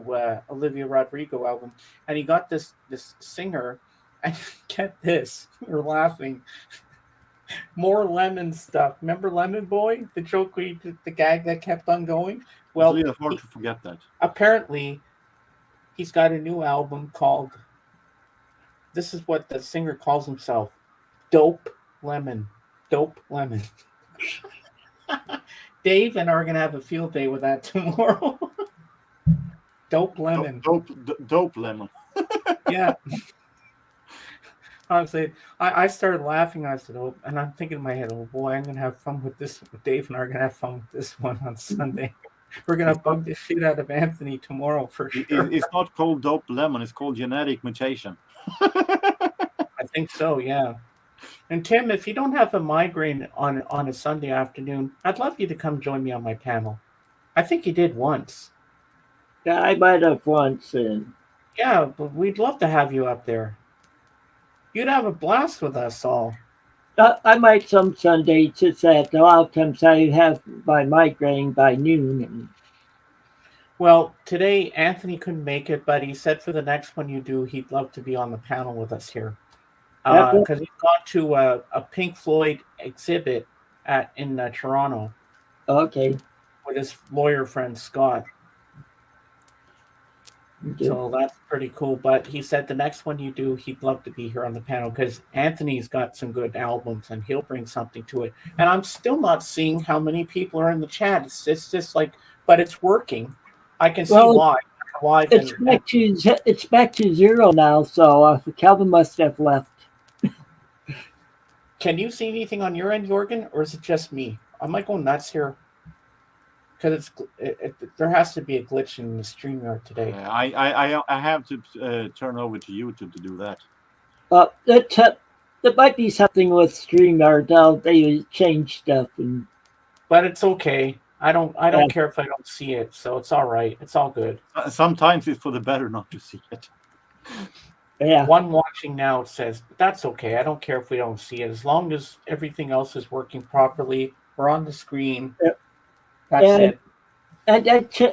Olivia Rodrigo album, and he got this singer. And get this, we're laughing. More Lemon stuff. Remember Lemon Boy, the joke the gag that kept on going? Well, it's really hard to forget that. apparently he's got a new album called, this is what the singer calls himself, Dope Lemon. Dope Lemon. Dave and I are going to have a field day with that tomorrow. Dope Lemon. Dope lemon. Yeah. Honestly, I started laughing. I said, oh, and I'm thinking in my head, oh boy, I'm going to have fun with this. Dave and I are going to have fun with this one on Sunday. We're going to bug the shit out of Anthony tomorrow for sure. It's not called dope lemon. It's called genetic mutation. I think so, yeah. And Tim, if you don't have a migraine on a Sunday afternoon, I'd love you to come join me on my panel. I think you did once. Yeah, I might have once, and Yeah, but we'd love to have you up there. You'd have a blast with us all. I might some Sundays. It's that a lot of times I have my migraine by noon, and Well, today Anthony couldn't make it, but he said for the next one you do, he'd love to be on the panel with us here. Because he's gone to a Pink Floyd exhibit in Toronto okay. with his lawyer friend Scott. Okay. So that's pretty cool. But he said the next one you do, he'd love to be here on the panel because Anthony's got some good albums and he'll bring something to it. And I'm still not seeing how many people are in the chat. It's just like, but it's working. I can see why. It's back to zero now. So Calvin must have left. Can you see anything on your end, Jorgen, or is it just me? I might go nuts here because there has to be a glitch in the StreamYard today. I have to turn over to YouTube to do that. There might be something with StreamYard. They change stuff, But it's okay. I don't care if I don't see it, so it's all right. It's all good. Sometimes it's for the better not to see it. yeah. One watching now says, but that's okay. I don't care if we don't see it. As long as everything else is working properly, we're on the screen. Yep. That's it. And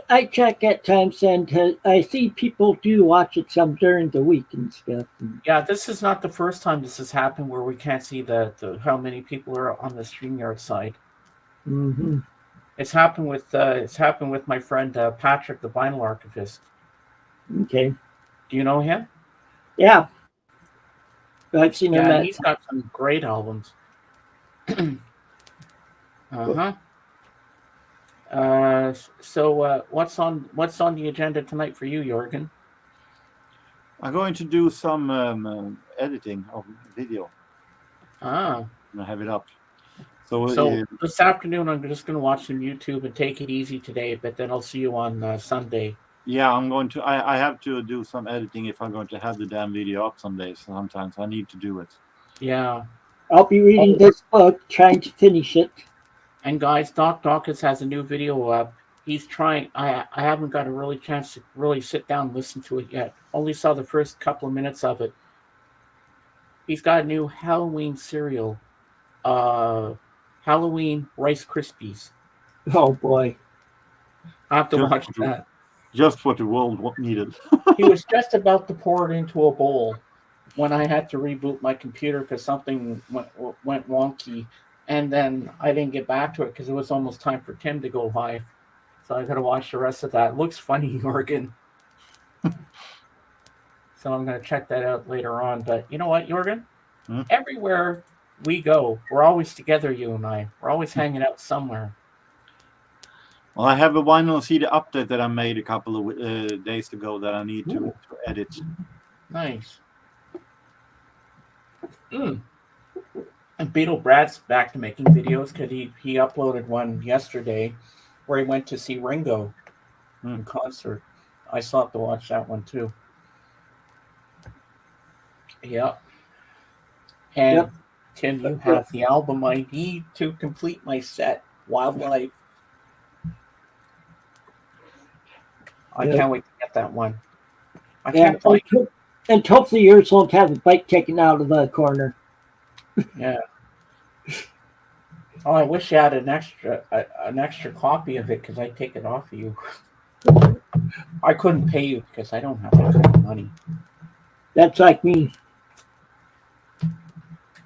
I check at times, and I see people do watch it some during the week and stuff. Yeah, this is not the first time this has happened where we can't see the how many people are on the StreamYard side. Mm-hmm. It's happened with my friend Patrick, the vinyl archivist. Okay. Do you know him? Yeah. I've seen him. Yeah, he's got some great albums. Uh-huh. So what's on the agenda tonight for you, Jorgen? I'm going to do some editing of video. Ah. And have it up. So this afternoon, I'm just going to watch some YouTube and take it easy today, but then I'll see you on Sunday. Yeah, I'm going to. I have to do some editing if I'm going to have the damn video up some days. Sometimes I need to do it. Yeah. I'll be reading this book, trying to finish it. And guys, Doc Dawkins has a new video up. He's trying. I haven't got a really chance to really sit down and listen to it yet. Only saw the first couple of minutes of it. He's got a new Halloween cereal, Halloween Rice Krispies. Oh boy. I have to Just watch what that. Just what the world needed. He was just about to pour it into a bowl when I had to reboot my computer because something went wonky. And then I didn't get back to it because it was almost time for Tim to go live. So I got to watch the rest of that. It looks funny, Jorgen. So I'm going to check that out later on. But you know what, Jorgen? Everywhere we go, we're always together, you and I. We're always hanging out somewhere. Well, I have a vinyl CD update that I made a couple of days ago that I need to edit. Nice. And Beetle Brad's back to making videos because he uploaded one yesterday where he went to see Ringo in concert. I still have to watch that one too. Yep. And Tim, you have the album I need to complete my set, Wildlife. I can't wait to get that one. I can't find it. And hopefully yours won't have a bite taken out of the corner. Yeah. Oh, I wish you had an extra copy of it because I'd take it off of you. I couldn't pay you because I don't have that kind of money. That's like me.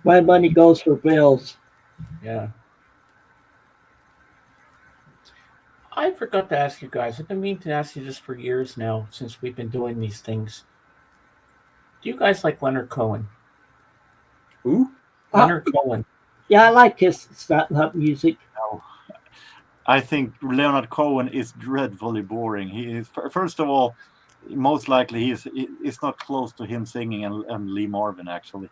My money goes for bills. Yeah. I forgot to ask you guys. I've been meaning to ask you this for years now since we've been doing these things. Do you guys like Leonard Cohen? Who? Leonard Cohen. Yeah, I like his stuff, music. No. I think Leonard Cohen is dreadfully boring. He is, first of all, most likely it's not close to him singing and Lee Marvin actually.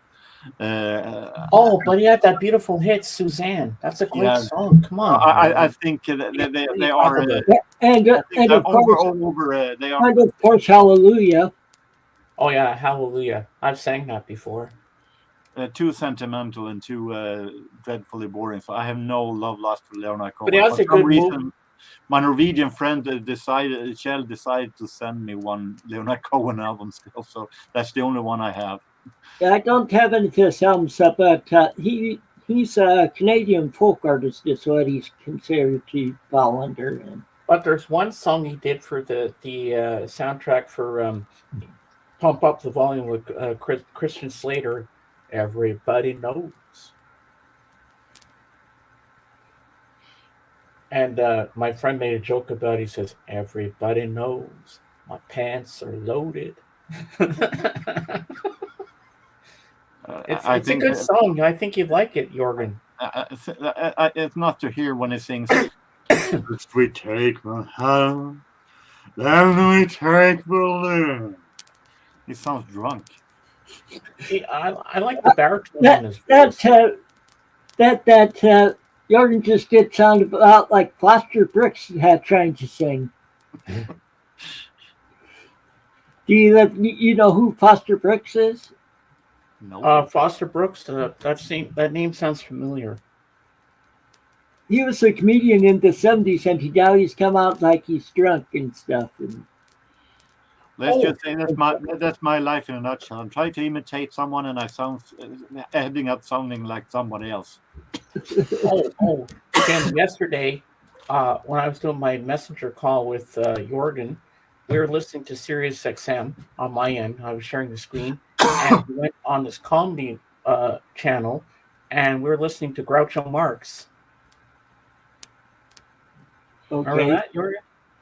But he had that beautiful hit, Suzanne. That's a great song. Come on. I think they are. And of course, Hallelujah. Oh yeah, Hallelujah. I've sang that before. Too sentimental and too dreadfully boring. So I have no love lost for Leonard Cohen. But he has a good reason. My Norwegian friend decided to send me one Leonard Cohen album still. So that's the only one I have. Yeah, I don't have any of his albums, but he's a Canadian folk artist, is what he's considered to fall under. But there's one song he did for the soundtrack for Pump Up the Volume with Christian Slater. Everybody knows. And my friend made a joke about it. He says, everybody knows my pants are loaded. It's a good song. I think you'd like it, Jorgen. It's not to hear when he sings, "First we take my hand, then we take the land." He sounds drunk. I like the baritone in his voice. That Jorgen just did sound about like Foster Brooks had trying to sing. Do you know who Foster Brooks is? No. Foster Brooks. That name sounds familiar. He was a comedian in the 70s, and now he's come out like he's drunk and stuff. Let's just say that's my life in a nutshell. I'm trying to imitate someone, and I sound ending up sounding like somebody else. Again, yesterday, when I was doing my messenger call with Jorgen, we were listening to Sirius XM on my end. I was sharing the screen, and we went on this comedy channel, and we were listening to Groucho Marx. Okay. Remember that, Jorgen?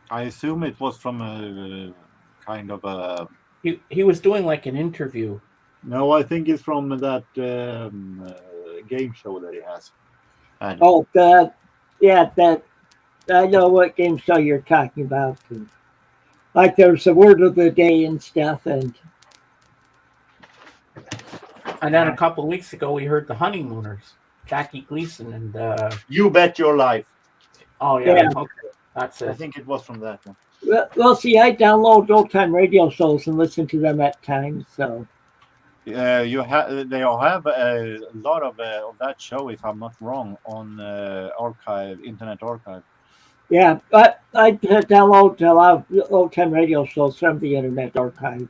I assume it was from a kind of a. He was doing like an interview. No, I think it's from that game show that he has. I know what game show you're talking about. Like there's a word of the day and stuff, and then a couple of weeks ago we heard the Honeymooners, Jackie Gleason and. You Bet Your Life. Oh yeah. Okay. That's it. I think it was from that one. Well, see, I download old time radio shows and listen to them at times. So They all have a lot of that show, if I'm not wrong, on Internet Archive. Yeah, but I download a lot of old-time radio shows from the Internet Archive.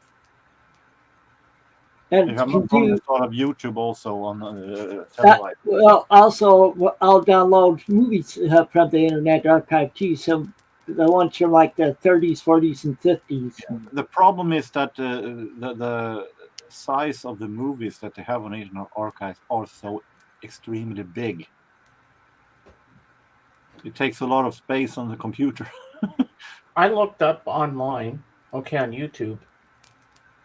And If I'm not wrong, there's a lot of YouTube also on television. well, also I'll download movies from the Internet Archive too. Some the ones from like the 30s, 40s, and 50s. The problem is that the size of the movies that they have on Internet Archive are so extremely big. It takes a lot of space on the computer. I looked up online, on YouTube.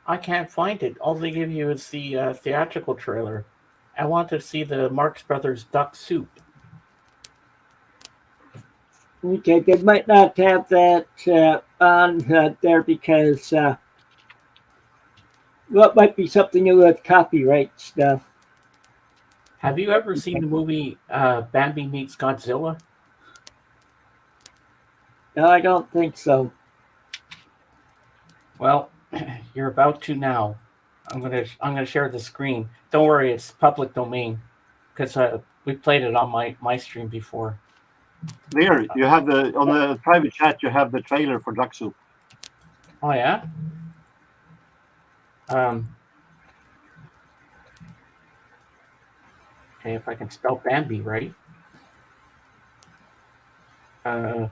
I can't find it. All they give you is the theatrical trailer. I want to see the Marx Brothers Duck Soup. Okay, they might not have that on there because well, it might be something to do with copyright stuff. Have you ever seen the movie Bambi Meets Godzilla? No, I don't think so. Well, you're about to now. I'm gonna share the screen. Don't worry, it's public domain because we played it on my stream before. There, you have on the private chat. You have the trailer for Duck Soup. Oh yeah. Okay, if I can spell Bambi right. Well,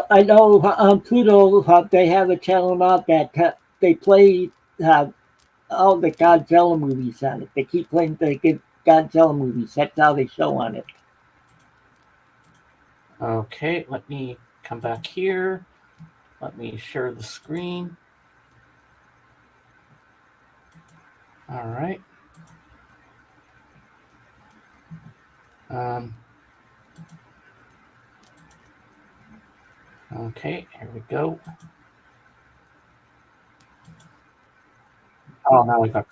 I know on Pluto they have a channel now that they play all the Godzilla movies on it. They keep playing the good Godzilla movies. That's how they show on it. Okay, let me come back here. Let me share the screen. All right. Okay, here we go. Oh, now we got.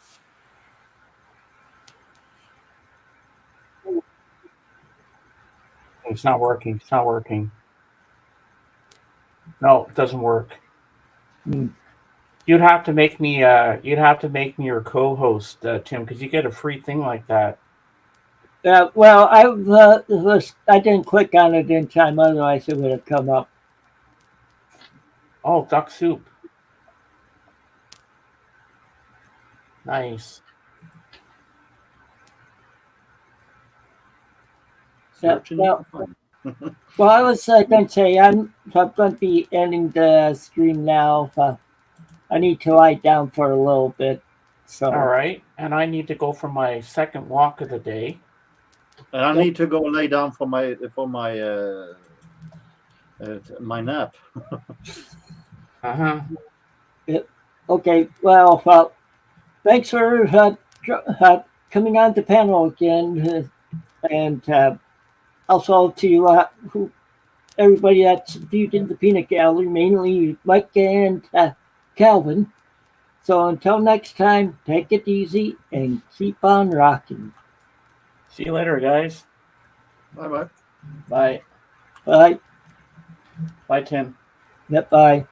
It's not working. It's not working. No, it doesn't work. You'd have to make me. You'd have to make me your co-host, Tim, because you get a free thing like that. Well, I didn't click on it in time, otherwise it would have come up. Oh, Duck Soup. Nice. Well, I was going to say I'm going to be ending the stream now. I need to lie down for a little bit. So. All right, and I need to go for my second walk of the day. And I need to go lay down for my my nap. Okay. Well, thanks for coming on the panel again, and also to everybody that's viewed in the peanut gallery, mainly Mike and Calvin. So until next time, take it easy and keep on rocking. See you later, guys. Bye-bye. Bye. Bye. Bye, Tim. Yep, bye.